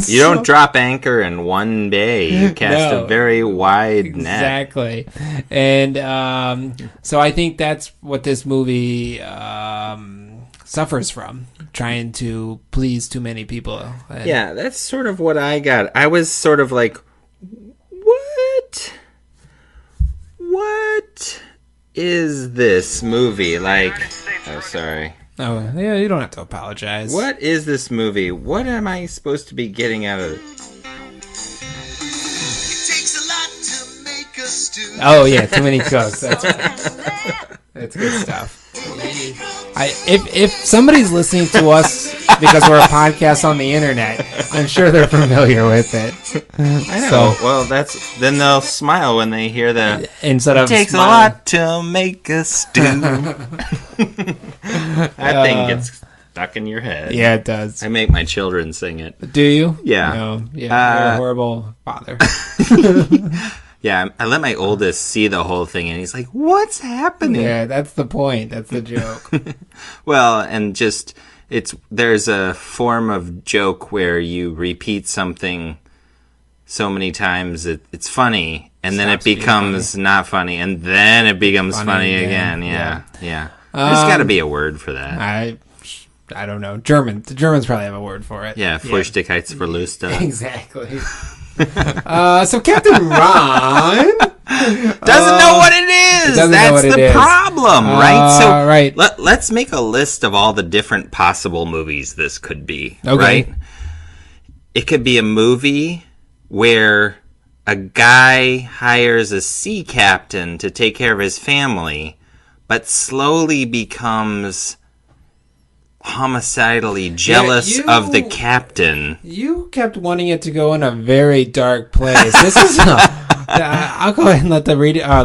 You don't drop anchor in one bay. You cast a very wide net. Exactly. And so I think that's what this movie suffers from, trying to please too many people. Yeah, that's sort of what I got. I was sort of like, what is this movie? Like, oh, sorry. Oh, yeah, you don't have to apologize. What is this movie? What am I supposed to be getting out of it? Oh, yeah, too many cooks. That's right. That's good stuff. If somebody's listening to us because we're a podcast on the internet, I'm sure they're familiar with it. I know. So, well, then they'll smile when they hear that. Instead of it takes smiling. a lot to make a stew. That thing gets stuck in your head. Yeah, it does. I make my children sing it. Do you? Yeah. No. Yeah. You're a horrible father. Yeah, I let my oldest see the whole thing, and he's like, what's happening? Yeah, that's the point. That's the joke. Well, and just, there's a form of joke where you repeat something so many times it's funny, and then it becomes not funny, and then it becomes funny again. Yeah. There's got to be a word for that. I don't know. German. The Germans probably have a word for it. Yeah, Feuchtigkeitsverluste. Exactly. So Captain Ron doesn't know what it is. That's the problem, right? So right. Let's make a list of all the different possible movies this could be. Okay. Right? It could be a movie where a guy hires a sea captain to take care of his family, but slowly becomes homicidally jealous of the captain. You kept wanting it to go in a very dark place. This is I'll go ahead and let the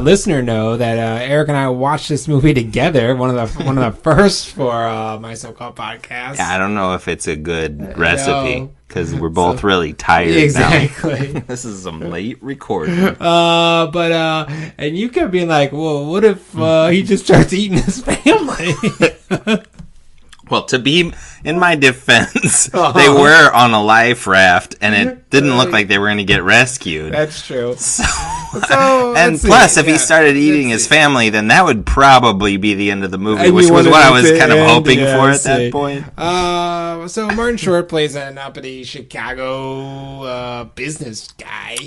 listener know that Eric and I watched this movie together. One of the first for my so-called podcast. Yeah, I don't know if it's a good recipe because we're both really tired. Exactly. Now. This is some late recording. And you kept being like, "Well, what if he just starts eating his family?" Well, to be in my defense, they were on a life raft, and it didn't look like they were going to get rescued. That's true. And plus, if he started eating his family, then that would probably be the end of the movie, which was what I was kind of hoping for at that point. So Martin Short plays an uppity Chicago business guy.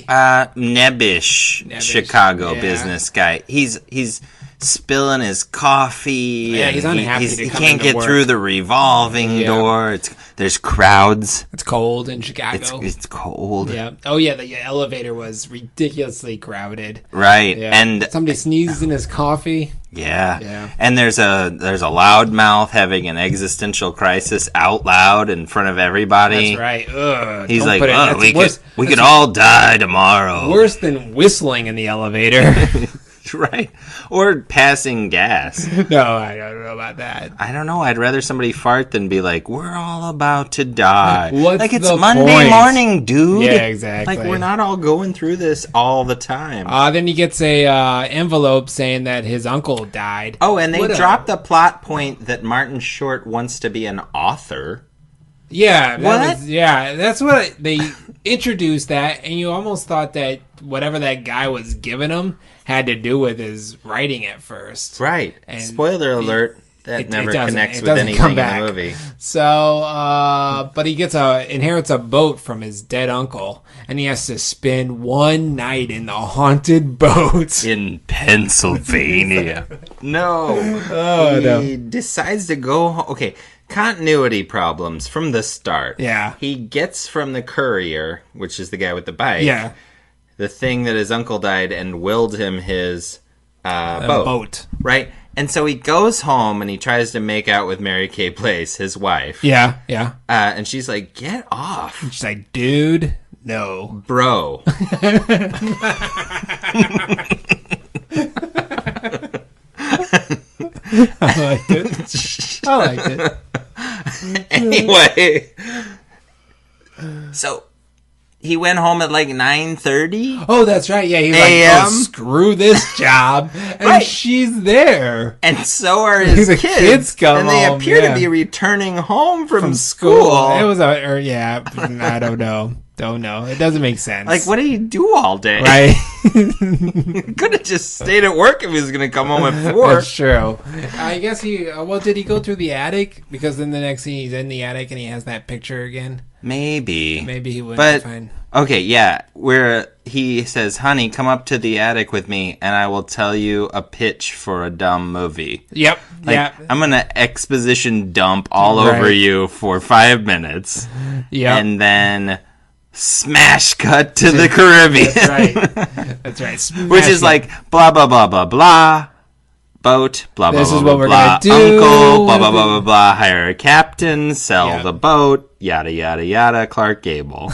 Nebbish Chicago business guy. He's spilling his coffee. Yeah, he's unhappy. He can't get through the revolving door. There's crowds. It's cold in Chicago. It's cold. Yeah. Oh yeah, the elevator was ridiculously crowded. Right. Yeah. And somebody sneezes in his coffee. Yeah. Yeah. And there's a loudmouth having an existential crisis out loud in front of everybody. That's right. Ugh, he's like, we could all die tomorrow. Worse than whistling in the elevator. Right. Or passing gas. No, I don't know about that. I don't know. I'd rather somebody fart than be like, we're all about to die. What's it's the Monday morning, dude. Yeah, exactly. Like, we're not all going through this all the time. Then he gets a envelope saying that his uncle died. Oh, and they dropped the plot point that Martin Short wants to be an author. Yeah. That's what they introduced that, and you almost thought that whatever that guy was giving him had to do with his writing at first. Right. And spoiler alert, that never connects with anything in the movie. So, but he inherits a boat from his dead uncle, and he has to spend one night in the haunted boat. In Pennsylvania. No. He decides to go home. Okay, continuity problems from the start. Yeah. He gets from the courier, which is the guy with the bike. Yeah. The thing that his uncle died and willed him his boat. Right? And so he goes home and he tries to make out with Mary Kay Place, his wife. Yeah. And she's like, get off. And she's like, dude, no. Bro. I liked it. Anyway. So he went home at like 9:30. Oh, that's right. Yeah, he's like, screw this job, and she's there, and so are his kids. Kids come and they home, appear to be returning home from school. It was I don't know. Don't know. It doesn't make sense. Like, what did he do all day? Right. Could have just stayed at work if he was going to come home at 4. That's true. I guess did he go through the attic? Because then the next scene he's in the attic and he has that picture again. Maybe he wouldn't find. Okay, yeah, where he says, honey, come up to the attic with me and I will tell you a pitch for a dumb movie. Yep. I'm going to exposition dump all over you for 5 minutes. Yeah. And then smash cut to the Caribbean. That's right. Which is like blah, blah, blah, blah, blah. Boat, blah, blah, this blah, is blah, what we're blah. Gonna do. Uncle, blah, blah, blah, blah, blah. Hire a captain, sell the boat, yada, yada, yada, Clark Gable.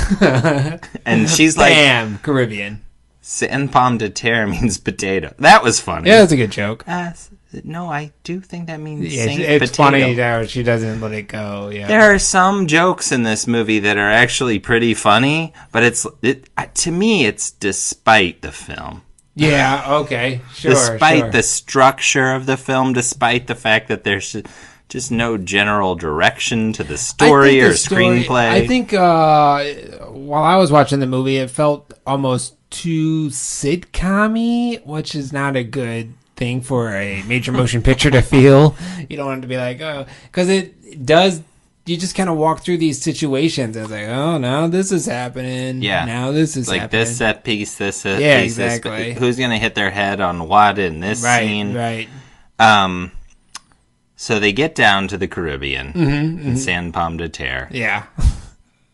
And she's like... Bam, Caribbean. Sans pomme de terre means potato. That was funny. Yeah, that's a good joke. No, I do think that means it's potato. Funny that she doesn't let it go. Yeah. There are some jokes in this movie that are actually pretty funny, but to me, it's despite the film. Yeah, okay, sure. Despite the structure of the film, despite the fact that there's just no general direction to the story or screenplay. I think while I was watching the movie, it felt almost too sitcom-y, which is not a good thing for a major motion picture to feel. You don't want it to be like, oh, because it does. You just kind of walk through these situations. I was like, oh, now this is happening. Yeah. Now this is like happening. This set piece, this set piece. Exactly. Who's going to hit their head on what in this scene? Right. So they get down to the Caribbean in Sans Pomme de Terre. Yeah.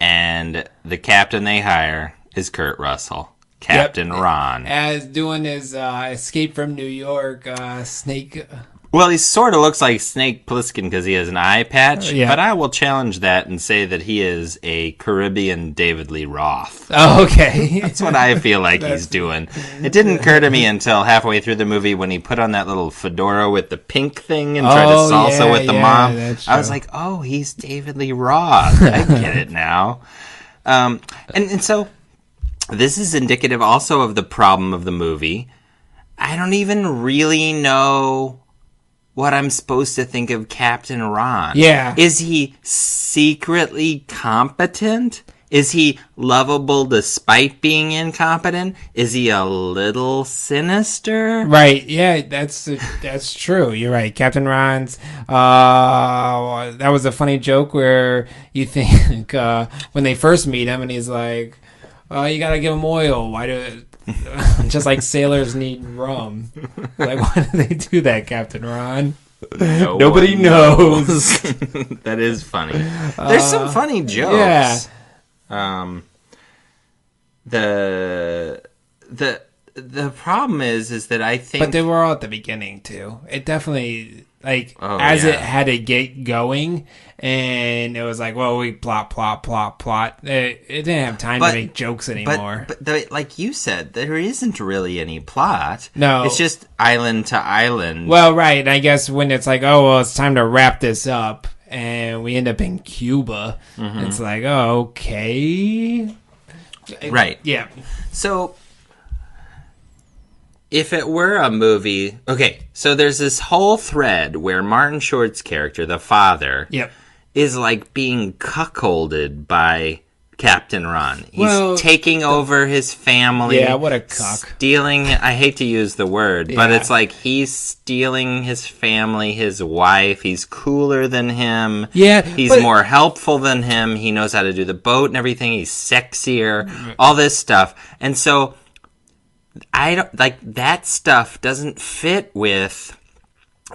And the captain they hire is Kurt Russell. Captain Ron. As doing his escape from New York snake... Well, he sort of looks like Snake Plissken because he has an eye patch, but I will challenge that and say that he is a Caribbean David Lee Roth. Oh, okay. That's what I feel like he's doing. It didn't occur to me until halfway through the movie when he put on that little fedora with the pink thing and tried to salsa with the mom. I was like, oh, he's David Lee Roth. I get it now. And so this is indicative also of the problem of the movie. I don't even really know what I'm supposed to think of Captain Ron. Yeah. Is he secretly competent? Is he lovable despite being incompetent? Is he a little sinister? Right. Yeah, that's true. You're right. Captain Ron's that was a funny joke where you think when they first meet him and he's like, you got to give him oil. Why do just like sailors need rum. Like, why do they do that, Captain Ron? Nobody knows. That is funny. There's some funny jokes. Yeah. The problem is that I think, but they were all at the beginning too. It definitely it had to get going, and it was like, well, we plot. It didn't have time to make jokes anymore. But like you said, there isn't really any plot. No, it's just island to island. Well, right. And I guess when it's like, oh, well, it's time to wrap this up, and we end up in Cuba, it's like, oh, okay, right? Yeah. So, if it were a movie... Okay, so there's this whole thread where Martin Short's character, the father, is like being cuckolded by Captain Ron. He's taking over his family. Yeah, what a cuck. Stealing... I hate to use the word, but it's like he's stealing his family, his wife. He's cooler than him. Yeah. He's more helpful than him. He knows how to do the boat and everything. He's sexier. All this stuff. And so... I don't like that stuff doesn't fit with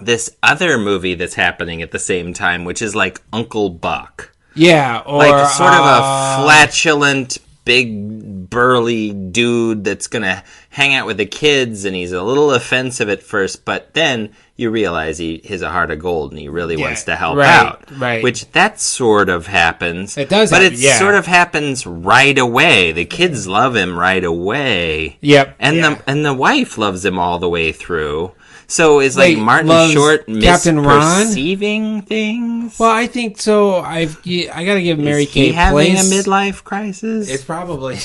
this other movie that's happening at the same time, which is like Uncle Buck. Yeah, or like sort of a flatulent, big, burly dude that's gonna hang out with the kids, and he's a little offensive at first, but then you realize he has a heart of gold and he really wants to help out. Right. Which that sort of happens. It does, but it sort of happens right away. The kids love him right away. Yep. And the wife loves him all the way through. So is like Martin Short misperceiving things? Well, I think so. I got to give Mary Kay Place. Having a midlife crisis? It's probably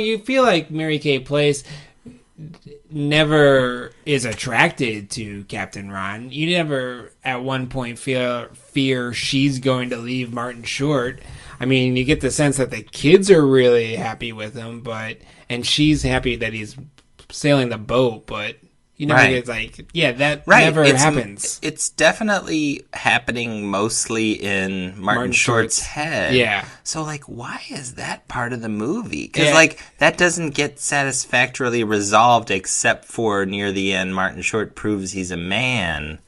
you feel like Mary Kay Place never is attracted to Captain Ron. You never at one point fear she's going to leave Martin Short. I mean, you get the sense that the kids are really happy with him, and she's happy that he's sailing the boat, but you know, it's like, that never happens. It's definitely happening mostly in Martin Short's head. Yeah. So, like, why is that part of the movie? Because, that doesn't get satisfactorily resolved except for near the end, Martin Short proves he's a man.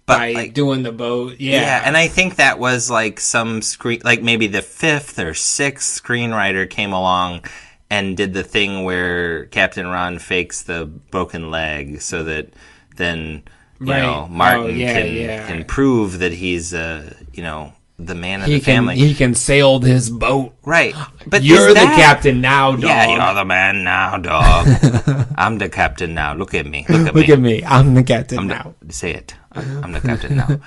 But, by doing the boat, Yeah, and I think that was, some maybe the 5th or 6th screenwriter came along and did the thing where Captain Ron fakes the broken leg so that then, Martin can prove that he's, the man of the family. He can sail his boat. Right. But you're the captain now, dog. Yeah, you're the man now, dog. I'm the captain now. Look at me. Look at me. I'm the captain now. Say it. I'm the captain now.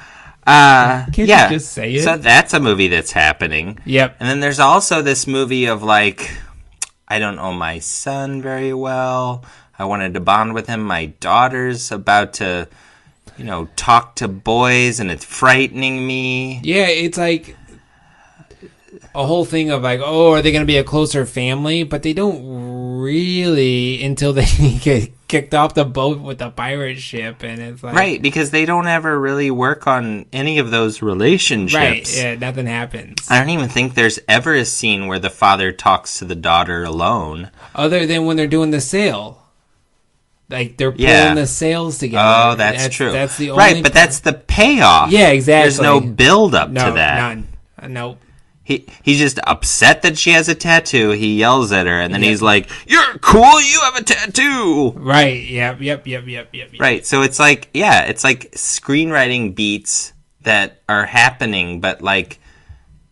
Can't you just say it? So that's a movie that's happening. Yep. And then there's also this movie of I don't know my son very well. I wanted to bond with him. My daughter's about to, talk to boys, and it's frightening me. Yeah, it's like a whole thing of are they going to be a closer family? But they don't really until they get kicked off the boat with the pirate ship, and it's like... Right, because they don't ever really work on any of those relationships. Right, yeah, nothing happens. I don't even think there's ever a scene where the father talks to the daughter alone. Other than when they're doing the sail. They're pulling the sails together. Oh, that's true. That's the only... Right, but that's the payoff. Yeah, exactly. There's no build-up to that. None. Nope. he's just upset that she has a tattoo. He yells at her, and then he's like, "You're cool. You have a tattoo." Right. Yep. Right. So it's like, it's like screenwriting beats that are happening, but like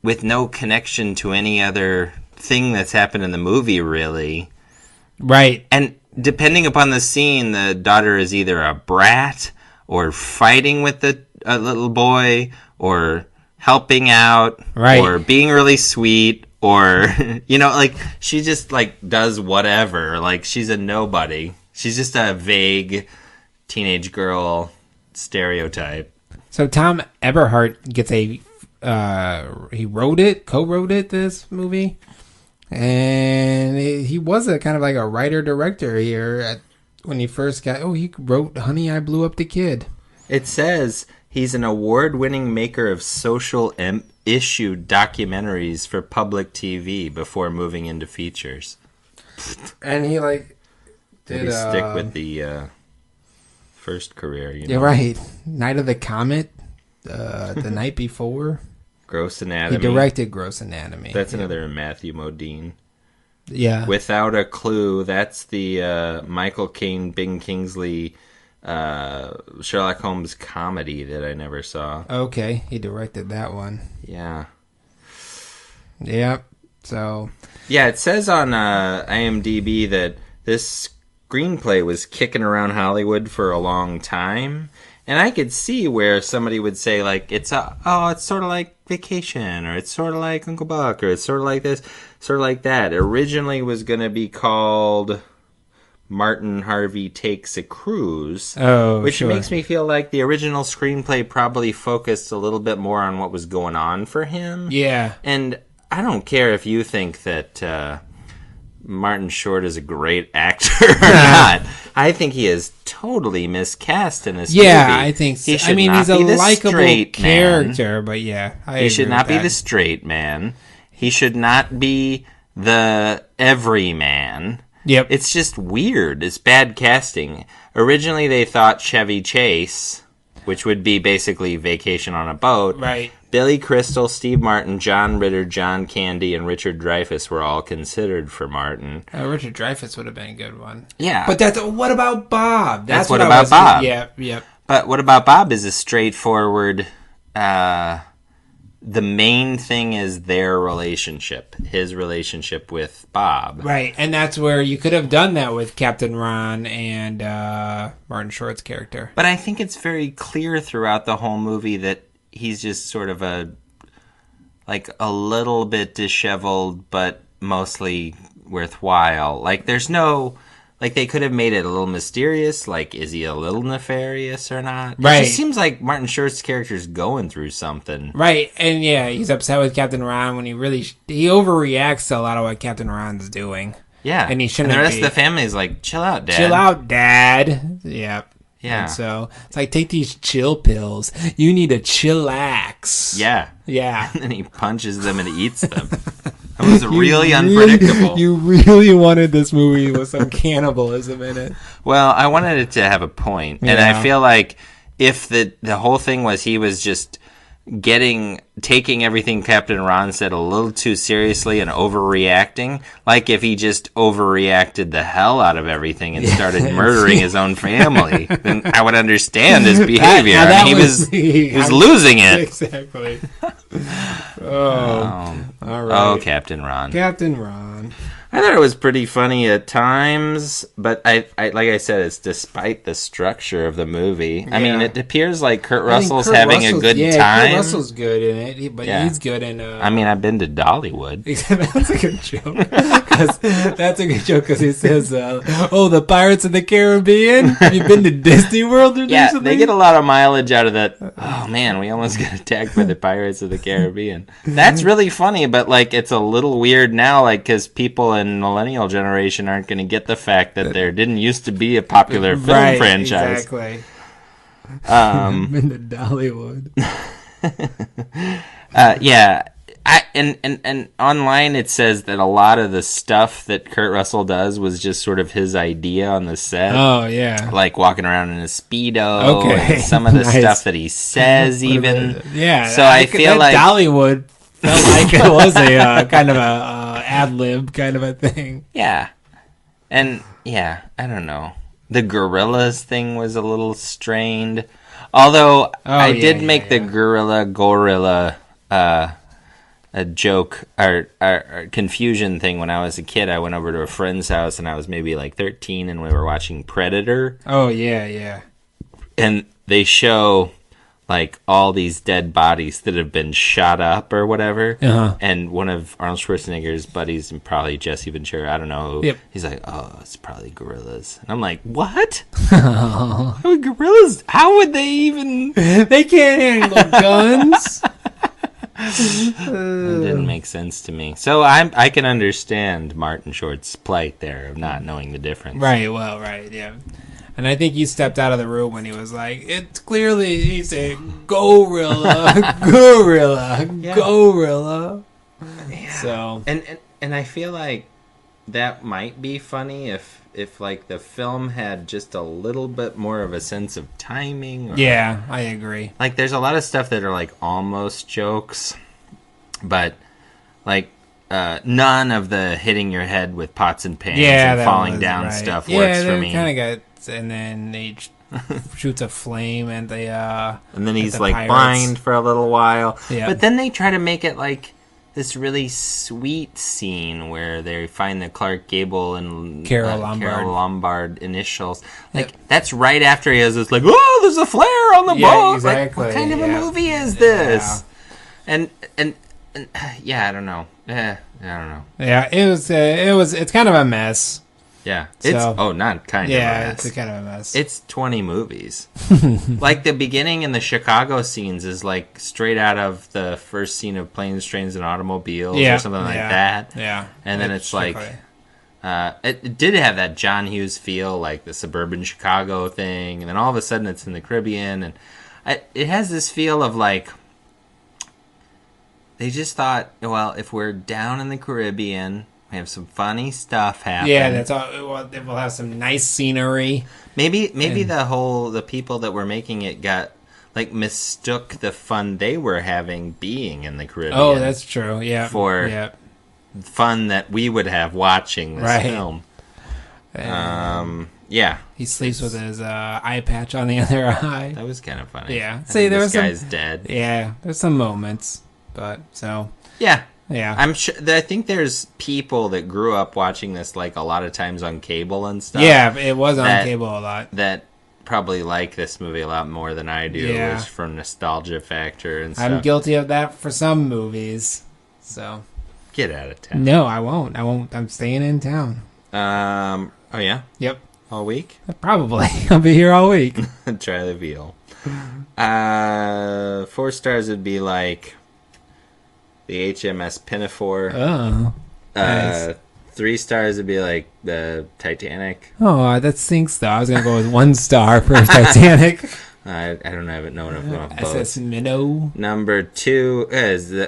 with no connection to any other thing that's happened in the movie, really. Right. And depending upon the scene, the daughter is either a brat or fighting with the little boy or helping out, right, or being really sweet, or like she just like does whatever. Like she's a nobody. She's just a vague teenage girl stereotype. So Thom Eberhardt gets he co-wrote it, this movie, and he was a kind of like a writer-director here when he first he wrote Honey, I Blew Up the Kid. It says he's an award-winning maker of social issue documentaries for public TV before moving into features. And he did maybe stick with the first career. Yeah, right. Night of the Comet, the night before. Gross Anatomy. He directed Gross Anatomy. That's another Matthew Modine. Yeah. Without a Clue. That's the Michael Caine, Bing Kingsley, Sherlock Holmes comedy that I never saw. Okay, he directed that one. Yeah. Yep. So. Yeah, it says on IMDb that this screenplay was kicking around Hollywood for a long time, and I could see where somebody would say like it's sort of like Vacation, or it's sort of like Uncle Buck, or it's sort of like this, sort of like that. Originally was going to be called Martin Harvey Takes a Cruise, which makes me feel like the original screenplay probably focused a little bit more on what was going on for him. Yeah. And I don't care if you think that Martin Short is a great actor or not. I think he is totally miscast in this movie. Yeah, I think so. I mean, he's a likable character, but yeah, he should not be the straight man. He should not be the everyman. Yep. It's just weird. It's bad casting. Originally, they thought Chevy Chase, which would be basically Vacation on a Boat. Right. Billy Crystal, Steve Martin, John Ritter, John Candy, and Richard Dreyfuss were all considered for Martin. Richard Dreyfuss would have been a good one. Yeah. But what about Bob? That's what about Bob. Yep. But What About Bob is a straightforward... the main thing is their relationship, his relationship with Bob. Right, and that's where you could have done that with Captain Ron and Martin Short's character. But I think it's very clear throughout the whole movie that he's just sort of a little bit disheveled, but mostly worthwhile. Like, there's no... Like, they could have made it a little mysterious. Like, is he a little nefarious or not? Right. It just seems like Martin Short's character's going through something. Right, and yeah, he's upset with Captain Ron when he overreacts to a lot of what Captain Ron's doing. Yeah. And he shouldn't be. And the rest of the family is like, chill out, Dad. Chill out, Dad. Yep. Yeah. And so, it's like, take these chill pills. You need to chillax. Yeah. Yeah. And then he punches them and eats them. That was really unpredictable. You really wanted this movie with some cannibalism in it. Well, I wanted it to have a point. And I feel like if the whole thing was he was just taking everything Captain Ron said a little too seriously and overreacting, like if he just overreacted the hell out of everything and started murdering his own family, then I would understand his behavior. He was losing it. Exactly. All right. Oh, Captain Ron. Captain Ron. I thought it was pretty funny at times, but I like I said, it's despite the structure of the movie. Yeah. I mean, it appears like Kurt Russell's having a good time. Kurt Russell's good in it, he's good in... I mean, I've been to Dollywood. That's a good joke. That's a good joke because he says, the Pirates of the Caribbean? Have you been to Disney World or something? Yeah, they get a lot of mileage out of that. Oh, man, we almost got attacked by the Pirates of the Caribbean. That's really funny, but like it's a little weird now, like because people in millennial generation aren't going to get the fact that there didn't used to be a popular film franchise. Exactly. Been to Dollywood. Yeah. And online it says that a lot of the stuff that Kurt Russell does was just sort of his idea on the set. Oh, yeah. Like walking around in a Speedo. Okay. And some of the stuff that he says even. Yeah. So I feel like Dollywood felt like it was a kind of a ad-lib kind of a thing. Yeah. And, yeah, I don't know. The gorillas thing was a little strained. Although, I did make the gorilla a joke or confusion thing when I was a kid. I went over to a friend's house, and I was maybe like 13, and we were watching Predator. Oh, yeah. And they show like all these dead bodies that have been shot up or whatever. And one of Arnold Schwarzenegger's buddies, and probably Jesse Ventura, I don't know, he's like, oh, it's probably gorillas. And I'm like, what? How would gorillas, how would they even... They can't handle guns. It didn't make sense to me. So I can understand Martin Short's plight there of not knowing the difference. Right, yeah. And I think he stepped out of the room when he was like, it's clearly, he said, gorilla, gorilla, gorilla. Yeah. So. And I feel like that might be funny if like the film had just a little bit more of a sense of timing. Yeah, I agree. Like there's a lot of stuff that are like almost jokes, but like none of the hitting your head with pots and pans and falling down stuff works for me. Kind of got, and then he shoots a flame and they and then he's like pirates. Blind for a little while. Yeah. But then they try to make it like this really sweet scene where they find the Clark Gable and Carol Lombard initials. Like that's right after he has this like, oh, there's a flare on the boat. Exactly. Like, what kind of a movie is this? And yeah, I don't know. I don't know. Yeah, it's kind of a mess. Yeah, it's not kind of a mess. It's kind of a mess. It's 20 movies. Like the beginning in the Chicago scenes is like straight out of the first scene of Planes, Trains, and Automobiles or something like that. Yeah, and then it's like it did have that John Hughes feel, like the suburban Chicago thing, and then all of a sudden it's in the Caribbean, and it has this feel of like they just thought, well, if we're down in the Caribbean, we have some funny stuff happen. Yeah, that's all. We'll have some nice scenery. Maybe the people that were making it got like mistook the fun they were having being in the Caribbean. Oh, that's true. Yeah, for fun that we would have watching this film. Yeah, he sleeps with his eye patch on the other eye. That was kind of funny. Yeah, this guy's dead. Yeah, there's some moments, but so yeah. Yeah, I'm sure. I think there's people that grew up watching this like a lot of times on cable and stuff. Yeah, it was on cable a lot. That probably like this movie a lot more than I do. Yeah. It was from nostalgia factor and stuff. I'm guilty of that for some movies. So get out of town. No, I won't. I'm staying in town. Oh yeah. Yep. All week? Probably. I'll be here all week. Try the veal. 4 stars would be like the HMS Pinafore. Oh. Nice. 3 stars would be like the Titanic. Oh, that stinks though. I was gonna go with 1 star for Titanic. I don't have it known of both. SS Minnow. Number 2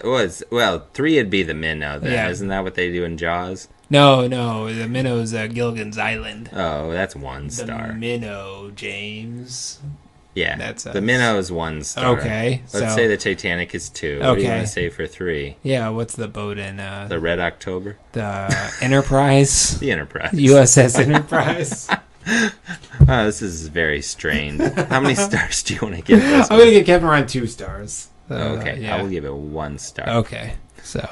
was 3 would be the Minnow. Then isn't that what they do in Jaws? No, the Minnow's Gilligan's Island. Oh, that's 1 star. The Minnow, James. Yeah, the Minnow is 1 star. Okay, let's say the Titanic is 2. Okay. What do you want to say for 3? Yeah, what's the boat in? The Red October. The Enterprise. The Enterprise. USS Enterprise. Oh, this is very strained. How many stars do you want to give this? I'm gonna give Captain Ron 2 stars. Okay, I will give it 1 star. Okay, so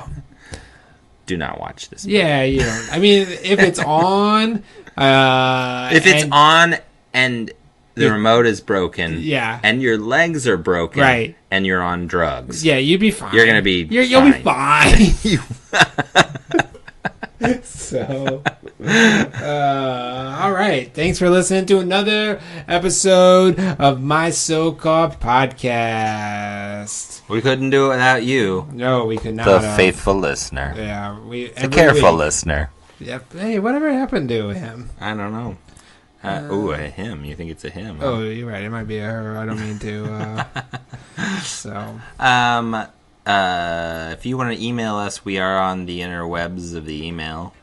do not watch this movie. Yeah, you don't. I mean, if it's on, if it's on and the remote is broken, and your legs are broken, right, and you're on drugs, you'd be fine. You're gonna be, you'll be fine. So, all right. Thanks for listening to another episode of My So-Called Podcast. We couldn't do it without you. No, we could not. The faithful listener. Yeah, the careful listener. Yep. Hey, whatever happened to him? I don't know. A him. You think it's a him? Oh, you're right. It might be a her. I don't mean to. So. If you want to email us, we are on the interwebs of the email.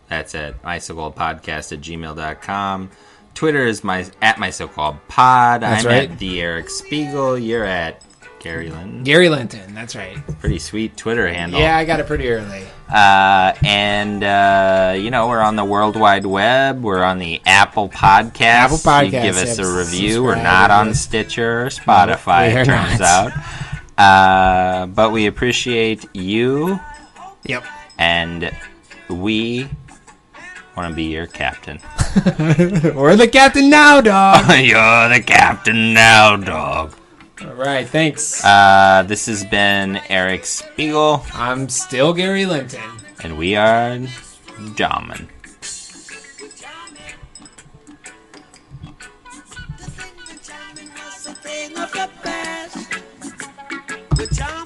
That's at mysocalledpodcast@gmail.com. Twitter is at mysocalledpod. I'm right. at the Eric Spiegel. You're at Gary Linton. Gary Linton, that's right. Pretty sweet Twitter handle. Yeah, I got it pretty early. We're on the World Wide Web. We're on the Apple Podcast. Apple Podcast. You give us a review. We're not on Stitcher or Spotify, it turns out. But we appreciate you. Yep. And we want to be your captain. We're the captain now, dog. You're the captain now, dog. All right, thanks. This has been Eric Spiegel. I'm still Gary Linton. And we are Jamin. With John